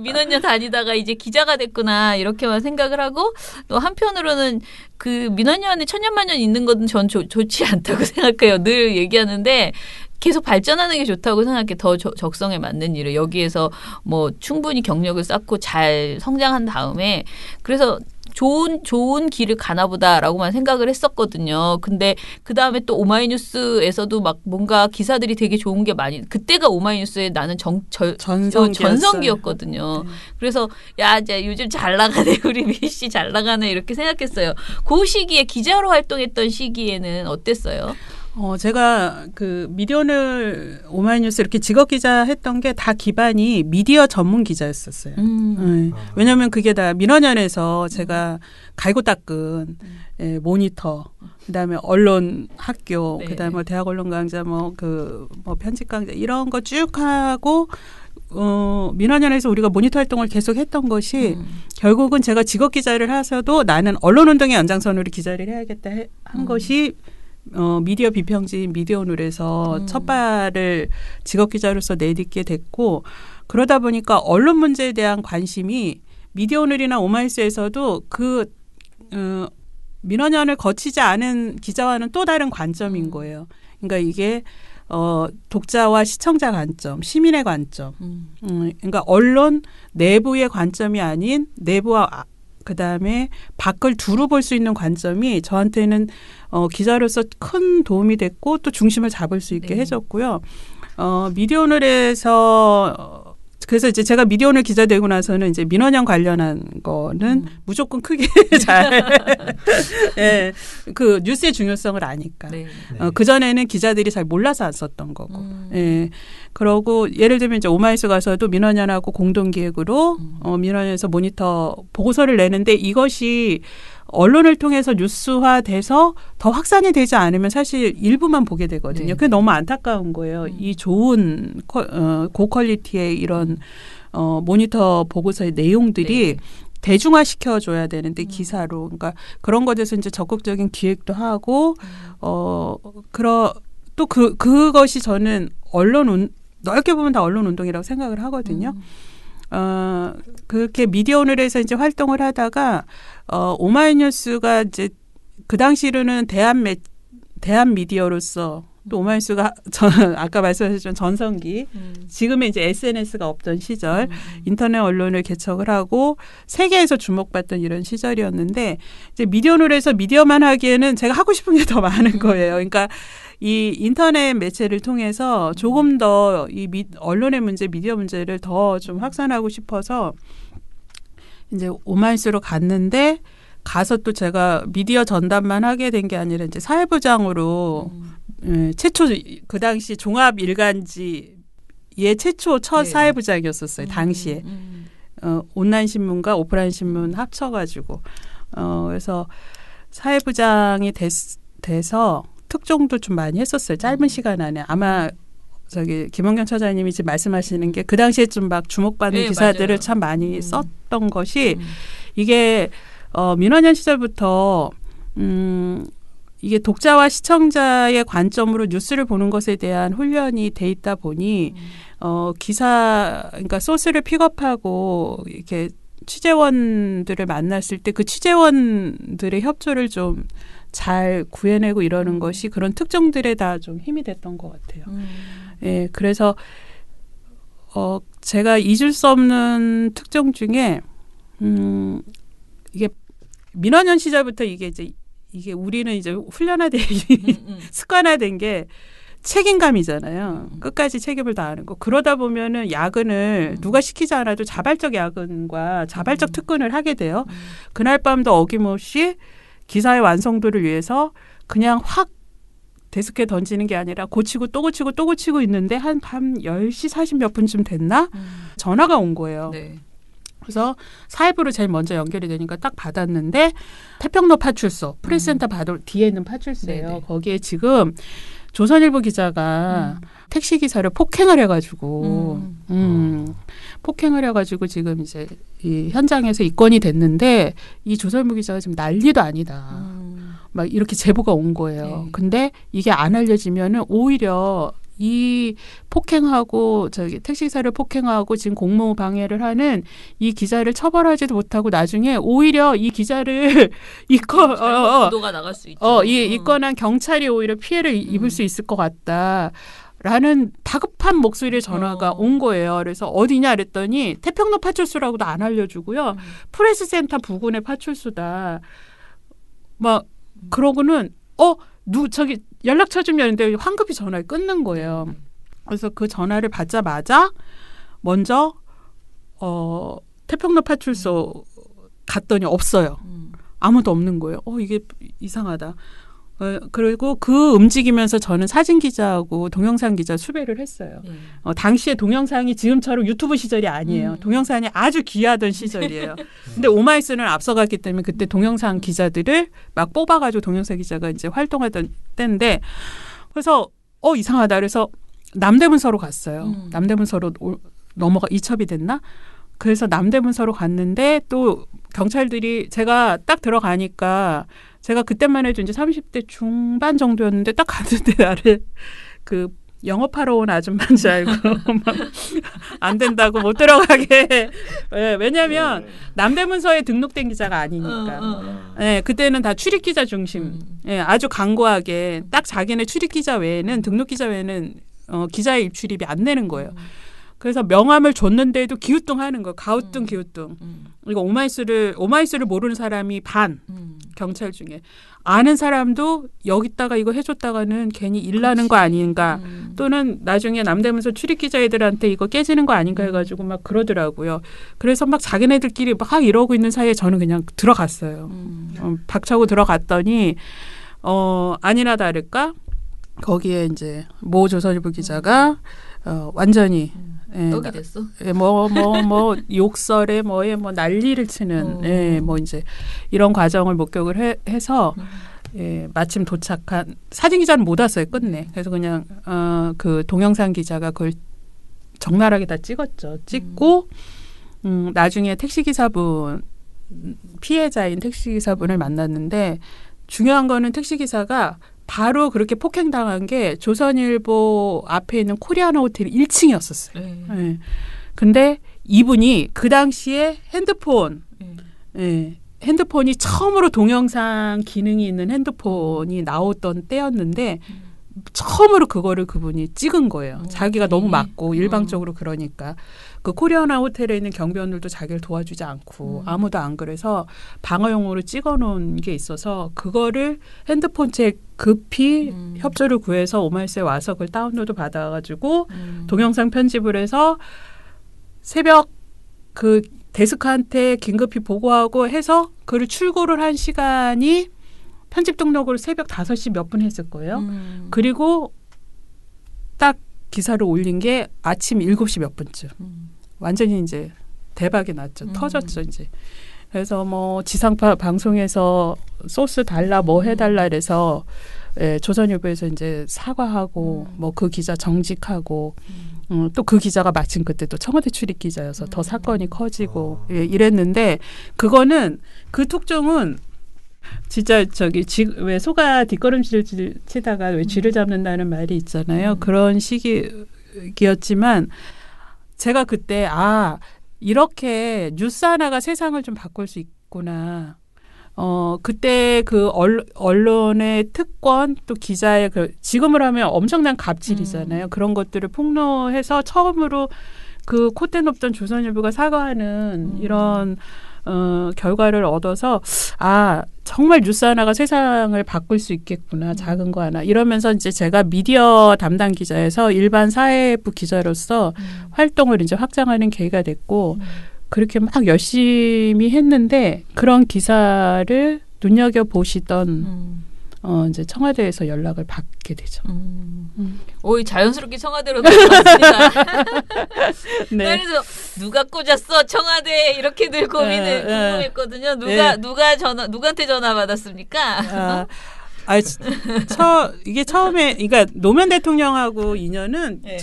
민원연 다니다가 이제 기자가 됐구나 이렇게만 생각을 하고 또 한편으로는 그 민원연에 천년만년 있는 것은 전 좋지 않다고 생각해요. 늘 얘기하는데. 계속 발전하는 게 좋다고 생각해. 더 적성에 맞는 일을 여기에서 뭐 충분히 경력을 쌓고 잘 성장한 다음에 그래서 좋은 길을 가나 보다라고만 생각을 했었거든요. 근데 그다음에 또 오마이뉴스에서도 막 뭔가 기사들이 되게 좋은 게 많이 그때가 오마이뉴스에 나는 전성기였거든요. 그래서 야 이제 요즘 잘 나가네. 우리 미희 씨 잘 나가네 이렇게 생각했어요. 그 시기에 기자로 활동했던 시기에는 어땠어요? 제가 그 미디어오늘 오마이뉴스 이렇게 직업 기자 했던 게 다 기반이 미디어 전문 기자였었어요. 왜냐하면 그게 다 민원연에서 제가 갈고 닦은 모니터, 그다음에 언론 학교, 그다음에 대학 언론 강좌, 뭐 편집 강좌 이런 거 쭉 하고. 민원연에서 우리가 모니터 활동을 계속 했던 것이 결국은 제가 직업 기자를 하셔도 나는 언론운동의 연장선으로 기자를 해야겠다 한 것이 미디어 비평진 미디어오늘에서 첫 발을 직업 기자로서 내딛게 됐고 그러다 보니까 언론 문제에 대한 관심이 미디어오늘이나 오마이뉴스에서도 민원연을 거치지 않은 기자와는 또 다른 관점인 거예요. 그러니까 이게 독자와 시청자 관점, 시민의 관점. 그러니까 언론 내부의 관점이 아닌 내부와 그다음에 밖을 두루 볼 수 있는 관점이 저한테는 기자로서 큰 도움이 됐고 또 중심을 잡을 수 있게 해줬고요. 미디어오늘에서 그래서 이제 제가 미디어오늘 기자 되고 나서는 이제 민원연 관련한 거는 무조건 크게 그 뉴스의 중요성을 아니까. 그전에는 기자들이 잘 몰라서 안 썼던 거고. 그러고 예를 들면 이제 오마이뉴스 가서도 민원연하고 공동기획으로 민원연에서 모니터 보고서를 내는데 이것이 언론을 통해서 뉴스화돼서 더 확산이 되지 않으면 사실 일부만 보게 되거든요. 그게 너무 안타까운 거예요. 이 좋은 고퀄리티의 이런 모니터 보고서의 내용들이 대중화시켜줘야 되는데 기사로. 그러니까 그런 것에 대해서 이제 적극적인 기획도 하고 또 그것이 저는 넓게 보면 다 언론 운동이라고 생각을 하거든요. 그렇게 미디어오늘에서 이제 활동을 하다가 오마이뉴스가 이제 그 당시로는 대한 미디어로서 또 오마이뉴스가 아까 말씀하셨지만 전성기 지금의 이제 SNS가 없던 시절 인터넷 언론을 개척을 하고 세계에서 주목받던 이런 시절이었는데 이제 미디어오늘에서 미디어만 하기에는 제가 하고 싶은 게 더 많은 거예요. 그러니까 이 인터넷 매체를 통해서 조금 더 이 언론의 문제, 미디어 문제를 더 좀 확산하고 싶어서 이제 오마이뉴스로 갔는데 가서 또 제가 미디어 전담만 하게 된 게 아니라 이제 사회부장으로 최초 그 당시 종합 일간지의 최초 첫 사회부장이었었어요. 당시에 온라인 신문과 오프라인 신문 합쳐가지고 그래서 사회부장이 돼서 특종도 좀 많이 했었어요. 짧은 시간 안에. 아마 김원경 처장님이 지금 말씀하시는 게 그 당시에 좀 막 주목받는 기사들을 맞아요. 참 많이 썼던 것이 이게 민원연 시절부터 이게 독자와 시청자의 관점으로 뉴스를 보는 것에 대한 훈련이 돼 있다 보니 그러니까 소스를 픽업하고 이렇게 취재원들을 만났을 때 그 취재원들의 협조를 좀 잘 구해내고 이러는 것이 그런 특종들에 다 좀 힘이 됐던 것 같아요. 예, 그래서 제가 잊을 수 없는 특종 중에 이게 민원연 시절부터 이게 이제 이게 우리는 이제 훈련화된 습관화된 게 책임감이잖아요. 끝까지 책임을 다하는 거. 그러다 보면은 야근을 누가 시키지 않아도 자발적 야근과 자발적 특근을 하게 돼요. 그날 밤도 어김없이 기사의 완성도를 위해서 그냥 확 데스크에 던지는 게 아니라 고치고 또 고치고 또 고치고 있는데 한 밤 10시 40 몇 분쯤 됐나? 전화가 온 거예요. 네. 그래서 사회부로 제일 먼저 연결이 되니까 딱 받았는데 태평로 파출소, 프레스센터 바로 뒤에 있는 파출소예요. 네네. 거기에 지금 조선일보 기자가 택시 기사를 폭행을 해가지고 폭행을 해가지고 지금 이제 이 현장에서 입건이 됐는데 이 조선일보 기자가 지금 난리도 아니다. 막 이렇게 제보가 온 거예요. 네. 근데 이게 안 알려지면은 오히려 이 폭행하고 저기 택시기사를 폭행하고 지금 공무 방해를 하는 이 기자를 처벌하지도 못하고 나중에 오히려 이 기자를 보도가 나갈 수 있죠. 입건한 경찰이 오히려 피해를 입을 수 있을 것 같다. 라는 다급한 목소리의 전화가 온 거예요. 그래서 어디냐 그랬더니 태평로 파출소라고도 안 알려주고요. 프레스센터 부근의 파출소다. 막 그러고는 저기 연락처 좀 여는데 황급히 전화를 끊는 거예요. 그래서 그 전화를 받자마자 먼저 태평로 파출소 갔더니 없어요. 아무도 없는 거예요. 이게 이상하다. 그리고 그 움직이면서 저는 사진 기자하고 동영상 기자 수배를 했어요. 당시에 동영상이 지금처럼 유튜브 시절이 아니에요. 동영상이 아주 귀하던 시절이에요. 근데 오마이스는 앞서갔기 때문에 그때 동영상 기자들을 막 뽑아가지고 동영상 기자가 이제 활동하던 때인데 그래서 이상하다. 그래서 남대문서로 갔어요. 남대문서로 넘어가 이첩이 됐나? 그래서 남대문서로 갔는데 또 경찰들이 제가 딱 들어가니까 제가 그때만 해도 이제 30대 중반 정도였는데 딱 갔는데 나를 그 영업하러 온 아줌마인 줄 알고 안 된다고 못 들어가게. 왜냐하면 남대문서에 등록된 기자가 아니니까. 그때는 다 출입 기자 중심. 아주 강고하게 딱 자기네 출입 기자 외에는 등록 기자 외에는 기자의 입출입이 안 되는 거예요. 그래서 명함을 줬는데도 기우뚱하는 거예요. 가우뚱 기우뚱. 이거 오마이스를 모르는 사람이 반 경찰 중에 아는 사람도 여기다가 이거 해줬다가는 괜히 일나는 거 아닌가 또는 나중에 남대문서 출입 기자애들한테 이거 깨지는 거 아닌가 해가지고 막 그러더라고요. 그래서 막 자기네들끼리 막 이러고 있는 사이에 저는 그냥 들어갔어요. 박차고 들어갔더니 아니나 다를까 거기에 이제 모 조선일보 기자가 완전히 떡이 됐어. 욕설에 뭐에 난리를 치는 뭐 이제 이런 과정을 목격을 해서 마침 도착한 사진 기자는 못 왔어요 끝내. 그래서 그냥 그 동영상 기자가 그걸 적나라하게 다 찍었죠. 찍고 나중에 택시 기사분 피해자인 택시 기사분을 만났는데 중요한 거는 택시 기사가 바로 그렇게 폭행당한 게 조선일보 앞에 있는 코리아나 호텔 1층이었었어요. 근데 이분이 그 당시에 핸드폰이 처음으로 동영상 기능이 있는 핸드폰이 나오던 때였는데 처음으로 그거를 그분이 찍은 거예요. 자기가 너무 맞고 일방적으로 그러니까. 그 코리아나 호텔에 있는 경비원들도 자기를 도와주지 않고 아무도 안 그래서 방어용으로 찍어놓은 게 있어서 그거를 핸드폰째 급히 협조를 구해서 오마이스에 와서 그걸 다운로드 받아가지고 동영상 편집을 해서 새벽 그 데스크한테 긴급히 보고하고 해서 그를 출고를 한 시간이 편집 등록을 새벽 5시 몇 분 했을 거예요. 그리고 딱 기사를 올린 게 아침 7시 몇 분쯤. 완전히 이제 대박이 났죠. 터졌죠, 이제. 그래서 뭐 지상파 방송에서 소스 달라 뭐 해달라 그래서 조선일보에서 이제 사과하고 뭐 그 기자 정직하고 또 그 기자가 마침 그때 또 청와대 출입 기자여서 더 사건이 커지고 이랬는데 그거는 그 특종은 진짜 왜 소가 뒷걸음질 치다가 왜 쥐를 잡는다는 말이 있잖아요. 그런 시기였지만 제가 그때 이렇게 뉴스 하나가 세상을 좀 바꿀 수 있구나. 그때 그 언론의 특권 또 기자의 지금을 하면 엄청난 갑질이잖아요. 그런 것들을 폭로해서 처음으로 그 콧대 높던 조선일보가 사과하는 이런 결과를 얻어서 정말 뉴스 하나가 세상을 바꿀 수 있겠구나. 작은 거 하나. 이러면서 이제 제가 미디어 담당 기자에서 일반 사회부 기자로서 활동을 이제 확장하는 계기가 됐고 그렇게 막 열심히 했는데 그런 기사를 눈여겨보시던 이제 청와대에서 연락을 받게 되죠. 오이 자연스럽게 청와대로 들어갔습니다. 네. 그래서 누가 꽂았어 청와대 이렇게 늘 고민을 궁금했거든요. 누구한테 전화 받았습니까? 이게 처음에, 그러니까 노무현 대통령하고 인연은 네.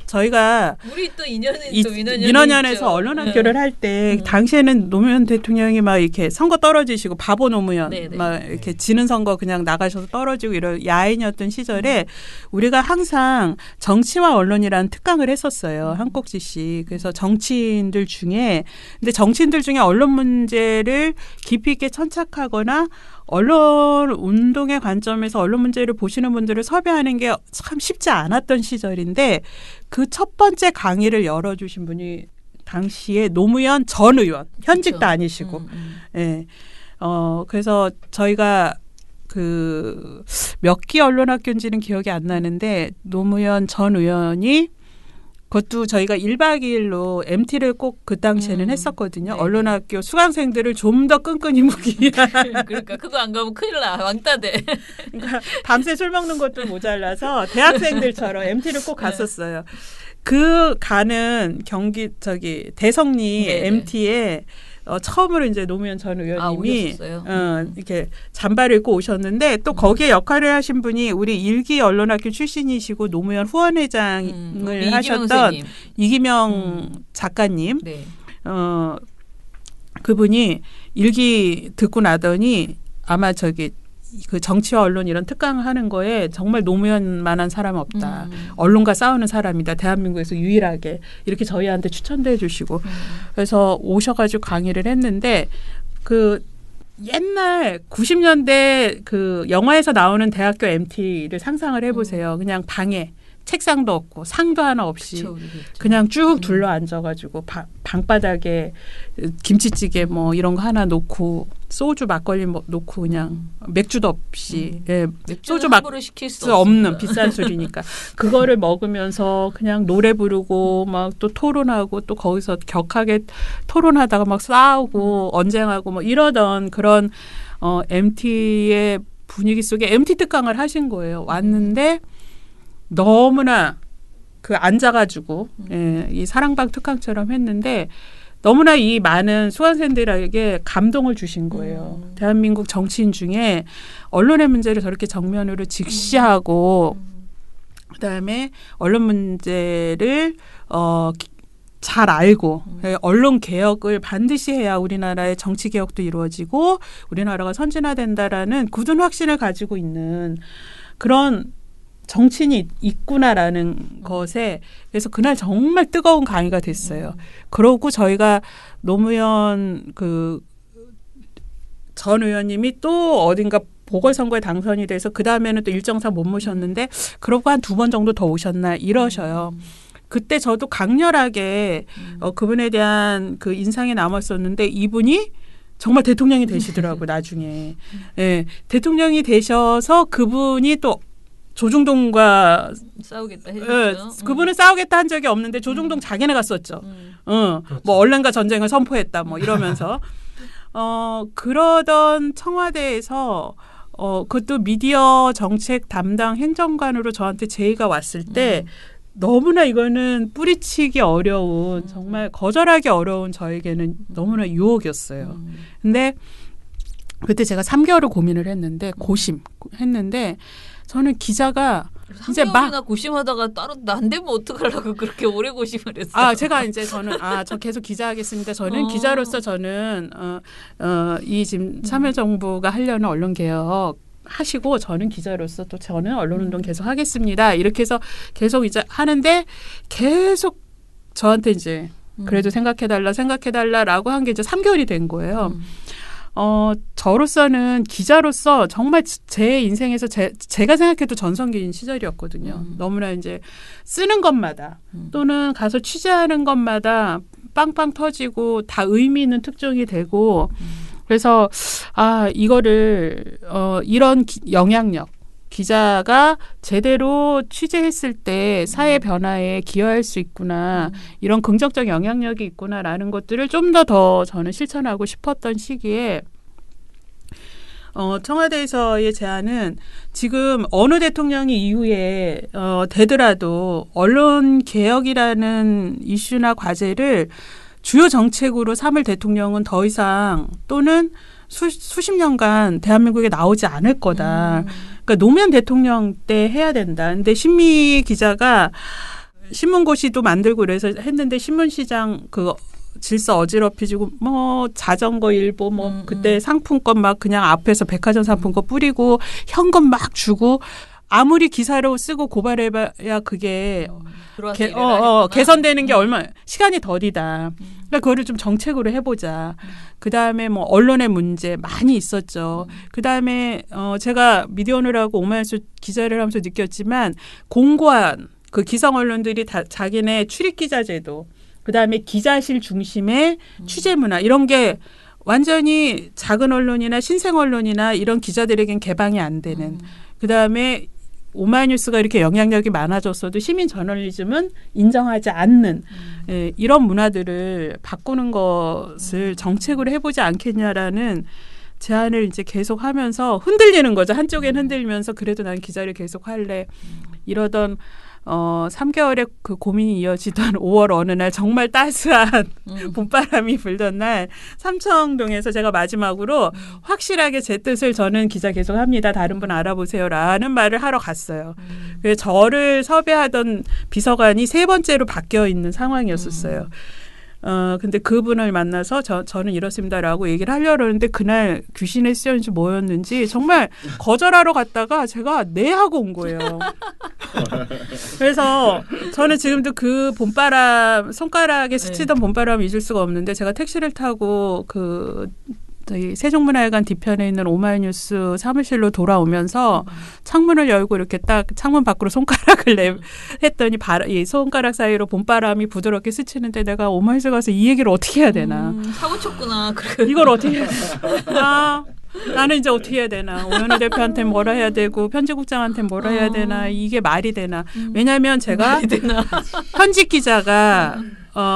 저희가 우리 또 인연은 또 민원연에서 언론학교를 할 때 당시에는 노무현 대통령이 막 이렇게 선거 떨어지시고 바보 노무현 막 이렇게 지는 선거 그냥 나가셔서 떨어지고 이런 야인이었던 시절에 우리가 항상 정치와 언론이라는 특강을 했었어요. 한 꼭지씩. 그래서 정치인들 중에 언론 문제를 깊이 있게 천착하거나 언론 운동의 관점에서 언론 문제를 보시는 분들을 섭외하는 게 참 쉽지 않았던 시절인데 그 첫 번째 강의를 열어주신 분이 당시에 노무현 전 의원, 현직도 그렇죠. 아니시고. 예. 그래서 저희가 그 몇 기 언론학교인지는 기억이 안 나는데 노무현 전 의원이 그것도 저희가 1박 2일로 MT를 꼭 그 당시에는 했었거든요. 네네. 언론학교 수강생들을 좀 더 끈끈이 무기 위한. 그러니까 그거 안 가면 큰일 나. 왕따 돼. 그러니까 밤새 술 먹는 것도 모자라서 대학생들처럼 MT를 꼭 갔었어요. 그 가는 대성리 네네. MT에 처음으로 이제 노무현 전 의원님이 이렇게 잠바를 입고 오셨는데 또 거기에 역할을 하신 분이 우리 1기 언론학교 출신이시고 노무현 후원회장을 하셨던 이기명 작가님. 네. 그분이 1기 듣고 나더니 아마 그 정치와 언론 이런 특강을 하는 거에 정말 노무현만한 사람 없다. 언론과 싸우는 사람이다. 대한민국에서 유일하게 이렇게 저희한테 추천도 해주시고 그래서 오셔가지고 강의를 했는데 그 옛날 90년대 그 영화에서 나오는 대학교 MT를 상상을 해보세요. 그냥 방에 책상도 없고 상도 하나 없이 그쵸. 그냥 쭉 둘러 앉아가지고 방바닥에 김치찌개 뭐 이런 거 하나 놓고 소주 막걸리 놓고 그냥 맥주도 없이 소주 막걸리 시킬 수 없는 비싼 술이니까 그거를 먹으면서 그냥 노래 부르고 막 또 토론하고 또 거기서 격하게 토론하다가 막 싸우고 언쟁하고 뭐 이러던 그런 MT의 분위기 속에 MT 특강을 하신 거예요. 왔는데 너무나 그 앉아가지고 이 사랑방 특강처럼 했는데 너무나 이 많은 수강생들에게 감동을 주신 거예요. 대한민국 정치인 중에 언론의 문제를 저렇게 정면으로 직시하고 그다음에 언론 문제를 잘 알고 언론 개혁을 반드시 해야 우리나라의 정치 개혁도 이루어지고 우리나라가 선진화된다라는 굳은 확신을 가지고 있는 그런 정치인이 있구나라는 것에 그래서 그날 정말 뜨거운 강의가 됐어요. 그러고 저희가 노무현 그 전 의원님이 또 어딘가 보궐선거에 당선이 돼서 그 다음에는 또 일정상 못 모셨는데 그러고 한 2번 정도 더 오셨나 이러셔요. 그때 저도 강렬하게 그분에 대한 그 인상이 남았었는데 이분이 정말 대통령이 되시더라고요. 나중에. 네, 대통령이 되셔서 그분이 또 조중동과 싸우겠다 했죠. 그분은 싸우겠다 한 적이 없는데 조중동 자기네 갔었죠. 그렇죠. 뭐 언론과 전쟁을 선포했다 뭐 이러면서 그러던 청와대에서 그것도 미디어 정책 담당 행정관으로 저한테 제의가 왔을 때 너무나 이거는 뿌리치기 어려운 정말 거절하기 어려운 저에게는 너무나 유혹이었어요. 근데 그때 제가 3개월을 고민을 했는데 고심했는데 저는 기자가 이제 막 고심하다가 따로 안 되면 어떡하려고 그렇게 오래 고심을 했어요. 제가 이제 저는 저 계속 기자하겠습니다. 저는 기자로서 저는 이 지금 참여정부가 하려는 언론 개혁 하시고 저는 기자로서 또 저는 언론운동 계속 하겠습니다. 이렇게 해서 계속 이제 하는데 계속 저한테 이제 그래도 생각해달라라고 한 게 이제 3개월이 된 거예요. 저로서는 기자로서 정말 제 인생에서 제가 생각해도 전성기인 시절이었거든요. 너무나 이제 쓰는 것마다 또는 가서 취재하는 것마다 빵빵 터지고 다 의미 있는 특종이 되고 그래서 이거를 이런 영향력 기자가 제대로 취재했을 때 사회 변화에 기여할 수 있구나. 이런 긍정적 영향력이 있구나라는 것들을 좀 더 저는 실천하고 싶었던 시기에 청와대에서의 제안은 지금 어느 대통령이 이후에 되더라도 언론 개혁이라는 이슈나 과제를 주요 정책으로 삼을 대통령은 더 이상 또는 수십 년간 대한민국에 나오지 않을 거다. 그러니까 노무현 대통령 때 해야 된다. 근데 신미 기자가 신문고시도 만들고 그래서 했는데 신문시장 그 질서 어지럽히지고 뭐 자전거 일보 뭐 그때 상품권 막 그냥 앞에서 백화점 상품권 뿌리고 현금 막 주고 아무리 기사로 쓰고 고발해봐야 그게 개선되는 게 얼마 시간이 덜이다. 그러니까 그거를 좀 정책으로 해보자. 그다음에 뭐 언론의 문제 많이 있었죠. 그다음에 제가 미디어오늘하고 오마이뉴스 기자를 하면서 느꼈지만 공고한 그 기성 언론들이 다 자기네 출입 기자 제도 그다음에 기자실 중심의 취재 문화 이런 게 완전히 작은 언론이나 신생 언론이나 이런 기자들에겐 개방이 안 되는 그다음에 오마이뉴스가 이렇게 영향력이 많아졌어도 시민 저널리즘은 인정하지 않는 이런 문화들을 바꾸는 것을 정책으로 해보지 않겠냐라는 제안을 이제 계속 하면서 흔들리는 거죠. 한쪽엔 흔들리면서 그래도 난 기자를 계속 할래. 이러던 3개월의 그 고민이 이어지던 5월 어느 날 정말 따스한 봄바람이 불던 날 삼청동에서 제가 마지막으로 확실하게 제 뜻을 저는 기자 계속 합니다. 다른 분 알아보세요라는 말을 하러 갔어요. 그래서 저를 섭외하던 비서관이 3번째로 바뀌어 있는 상황이었었어요. 근데 그분을 만나서 저는 이렇습니다라고 얘기를 하려고 했는데 그날 귀신의 수연인지 뭐였는지 정말 거절하러 갔다가 제가 네 하고 온 거예요. 그래서 저는 지금도 그 봄바람 손가락에 스치던 봄바람을 잊을 수가 없는데 제가 택시를 타고 저희 세종문화회관 뒤편에 있는 오마이뉴스 사무실로 돌아오면서 창문을 열고 이렇게 딱 창문 밖으로 손가락을 했더니 이 손가락 사이로 봄바람이 부드럽게 스치는데 내가 오마이뉴스 가서 이 얘기를 어떻게 해야 되나. 사고 쳤구나. 이걸 어떻게 해야 되나. 나는 이제 어떻게 해야 되나. 오연희 대표한테 뭐라 해야 되고 편집국장한테 뭐라 해야 되나. 이게 말이 되나. 왜냐하면 제가 현직 기자가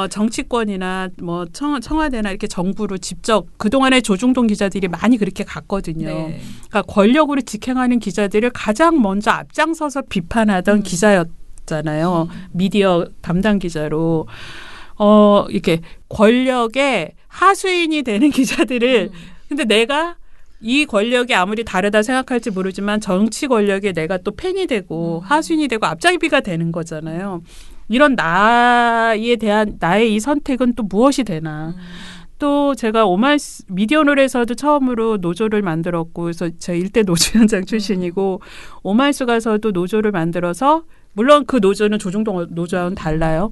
정치권이나 뭐 청와대나 이렇게 정부로 직접 그동안에 조중동 기자들이 많이 그렇게 갔거든요. 네. 그러니까 권력으로 직행하는 기자들을 가장 먼저 앞장서서 비판하던 기자였잖아요. 미디어 담당 기자로. 이렇게 권력의 하수인이 되는 기자들을 근데 내가 이 권력이 아무리 다르다 생각할지 모르지만 정치 권력에 내가 또 팬이 되고 하수인이 되고 앞장비가 되는 거잖아요. 이런 나에 대한 나의 이 선택은 또 무엇이 되나. 또 제가 미디어오늘에서도 처음으로 노조를 만들었고 그래서 제 일대 노조위원장 출신이고 오마이뉴스 가서도 노조를 만들어서 물론 그 노조는 조중동 노조와는 달라요.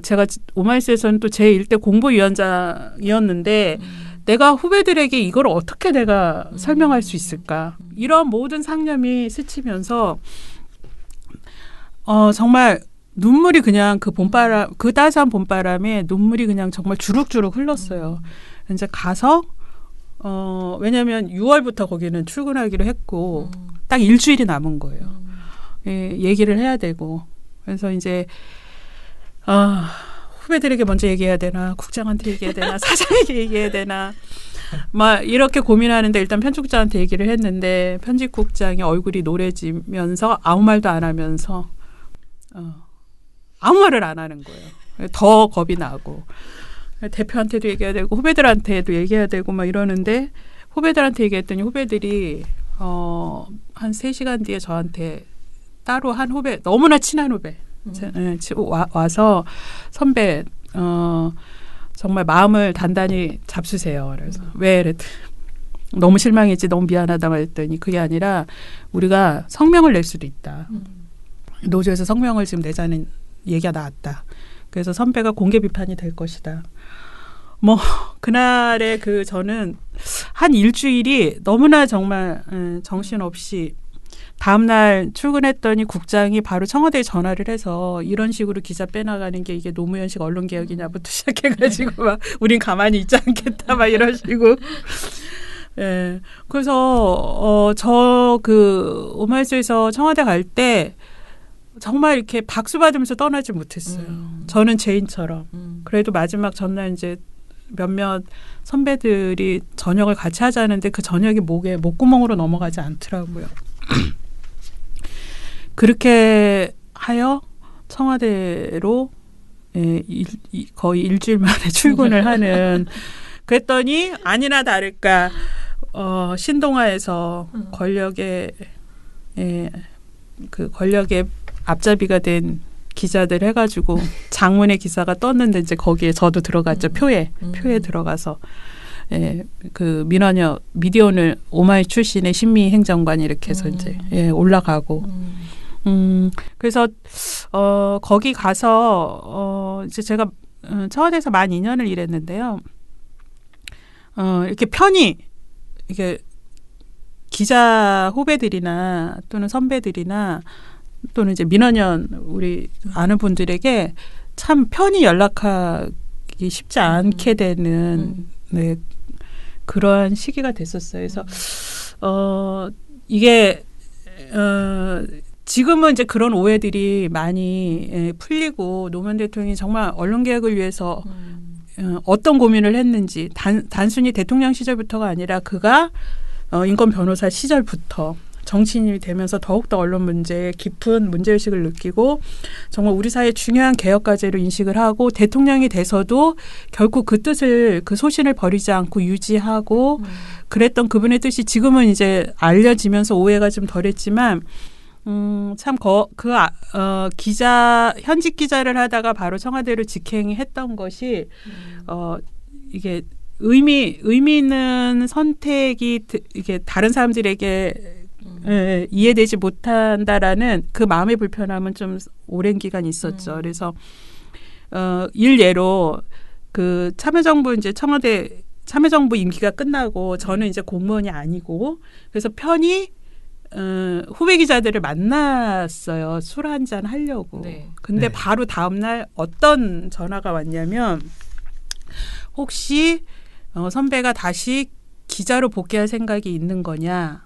제가 오마이뉴스에서는 또 제 일대 공보위원장이었는데 내가 후배들에게 이걸 어떻게 내가 설명할 수 있을까. 이런 모든 상념이 스치면서 정말 눈물이 그냥 그 따스한 봄바람에 눈물이 그냥 정말 주룩주룩 흘렀어요. 이제 가서 왜냐하면 6월부터 거기는 출근하기로 했고 딱 일주일이 남은 거예요. 얘기를 해야 되고 그래서 이제 후배들에게 먼저 얘기해야 되나 국장한테 얘기해야 되나 사장에게 얘기해야 되나 막 이렇게 고민하는데 일단 편집국장한테 얘기를 했는데 편집국장이 얼굴이 노래지면서 아무 말도 안 하면서 아무 말을 안 하는 거예요. 더 겁이 나고 대표한테도 얘기해야 되고 후배들한테도 얘기해야 되고 막 이러는데 후배들한테 얘기했더니 후배들이 한 3시간 뒤에 저한테 따로 한 후배 너무나 친한 후배 와서 선배 정말 마음을 단단히 잡수세요. 그래서 왜 너무 실망했지 너무 미안하다고 했더니 그게 아니라 우리가 성명을 낼 수도 있다. 노조에서 성명을 지금 내자는 얘기가 나왔다. 그래서 선배가 공개 비판이 될 것이다. 뭐 그날의 저는 한 일주일이 너무나 정말 정신없이 다음날 출근했더니 국장이 바로 청와대에 전화를 해서 이런 식으로 기자 빼나가는 게 이게 노무현식 언론개혁이냐부터 시작해가지고 막 우린 가만히 있지 않겠다 막 이러시고 예. 그래서 저 그 오마이뉴스에서 청와대 갈 때 정말 이렇게 박수 받으면서 떠나지 못했어요. 저는 죄인처럼. 그래도 마지막 전날 이제 몇몇 선배들이 저녁을 같이 하자는데 그 저녁이 목구멍으로 넘어가지 않더라고요. 그렇게 하여 청와대로 거의 일주일 만에 출근을 하는 그랬더니 아니나 다를까 신동아에서 권력의 앞잡이가 된 기자들 해가지고 장문의 기사가 떴는데 이제 거기에 저도 들어갔죠. 표에 들어가서 그 민원혁 미디어오늘 오마이 출신의 신미 행정관 이렇게 해서 이제 올라가고 그래서 거기 가서 이제 제가 청와대에서 만 2년을 일했는데요. 이렇게 편히 이게 기자 후배들이나 또는 선배들이나 또는 이제 민원연 우리 아는 분들에게 참 편히 연락하기 쉽지 않게 되는 그러한 시기가 됐었어요. 그래서 이게 지금은 이제 그런 오해들이 많이 풀리고 노무현 대통령이 정말 언론개혁을 위해서 어떤 고민을 했는지 단순히 대통령 시절부터가 아니라 그가 인권 변호사 시절부터 정치인이 되면서 더욱더 언론 문제에 깊은 문제의식을 느끼고 정말 우리 사회의 중요한 개혁 과제로 인식을 하고 대통령이 돼서도 결국 그 뜻을 그 소신을 버리지 않고 유지하고 그랬던 그분의 뜻이 지금은 이제 알려지면서 오해가 좀 덜했지만 참 기자 현직 기자를 하다가 바로 청와대로 직행했던 것이 이게 의미 있는 선택이 이게 다른 사람들에게 이해되지 못한다라는 그 마음의 불편함은 좀 오랜 기간 있었죠. 그래서 일례로 그 참여정부 이제 청와대 참여정부 임기가 끝나고 저는 이제 공무원이 아니고 그래서 편히 후배 기자들을 만났어요. 술 한잔 하려고. 근데 바로 다음날 어떤 전화가 왔냐면 혹시 선배가 다시 기자로 복귀할 생각이 있는 거냐.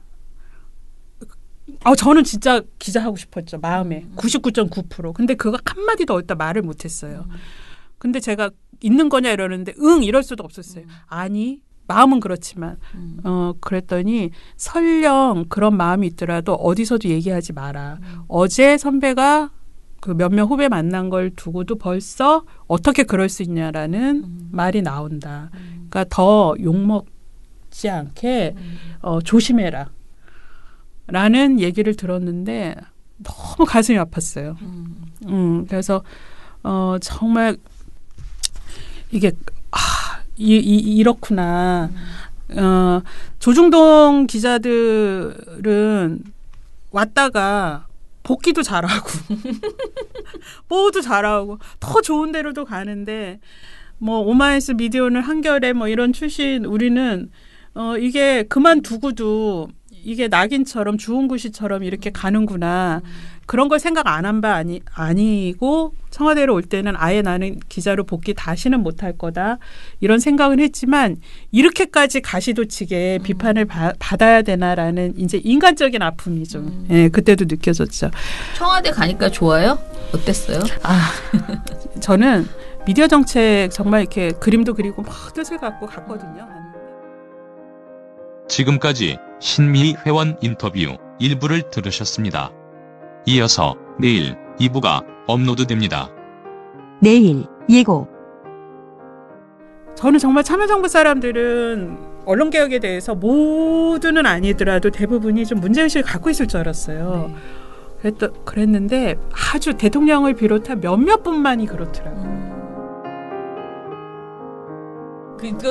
저는 진짜 기자하고 싶었죠. 마음에. 99.9%. 근데 그거 한마디도 어디다 말을 못했어요. 근데 제가 있는 거냐 이러는데 이럴 수도 없었어요. 아니. 마음은 그렇지만 그랬더니 설령 그런 마음이 있더라도 어디서도 얘기하지 마라. 어제 선배가 그 몇몇 후배 만난 걸 두고도 벌써 어떻게 그럴 수 있냐라는 말이 나온다. 그러니까 더 욕먹지 않게 조심해라. 라는 얘기를 들었는데 너무 가슴이 아팠어요. 그래서 정말 이게 이렇구나. 조중동 기자들은 왔다가 복귀도 잘하고 뭐도 잘하고 더 좋은 데로도 가는데 뭐 오마이뉴스 미디어오늘 한겨레 뭐 이런 출신 우리는 이게 그만두고도 이게 낙인처럼 주홍구시처럼 이렇게 가는구나. 그런 걸 생각 안 한 바 아니고 청와대로 올 때는 아예 나는 기자로 복귀 다시는 못할 거다. 이런 생각은 했지만 이렇게까지 가시도치게 비판을 받아야 되나라는 이제 인간적인 아픔이 좀 그때도 느껴졌죠. 청와대 가니까 좋아요? 어땠어요? 저는 미디어 정책 정말 이렇게 그림도 그리고 막 뜻을 갖고 갔거든요. 지금까지 신미희 회원 인터뷰 일부를 들으셨습니다. 이어서 내일 2부가 업로드됩니다. 내일 예고. 저는 정말 참여정부 사람들은 언론개혁에 대해서 모두는 아니더라도 대부분이 좀 문제의식을 갖고 있을 줄 알았어요. 그랬는데 아주 대통령을 비롯한 몇몇 분만이 그렇더라고요.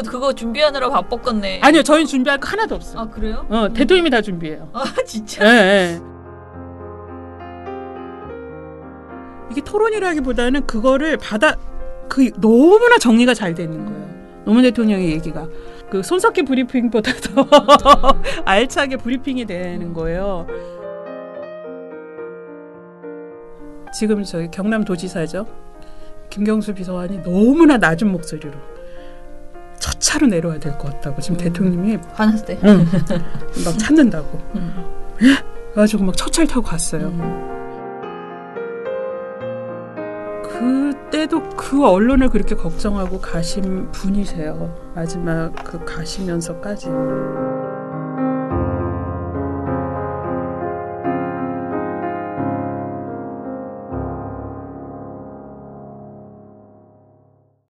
그거 준비하느라 바빴겠네. 아니요. 저희는 준비할 거 하나도 없어요. 그래요? 대통령이 다 준비해요. 진짜? 네. 이게 토론이라기보다는 그거를 너무나 정리가 잘 되는 거예요. 노무현 대통령의 얘기가 그 손석희 브리핑보다 더 알차게 브리핑이 되는 거예요. 지금 저희 경남도지사죠. 김경수 비서관이 너무나 낮은 목소리로 첫 차로 내려와야 될 것 같다고 지금 대통령이 화났을 때 막 찾는다고 그래가지고 막 첫 차를 타고 갔어요. 그때도 그 언론을 그렇게 걱정하고 가신 분이세요. 마지막 그 가시면서까지.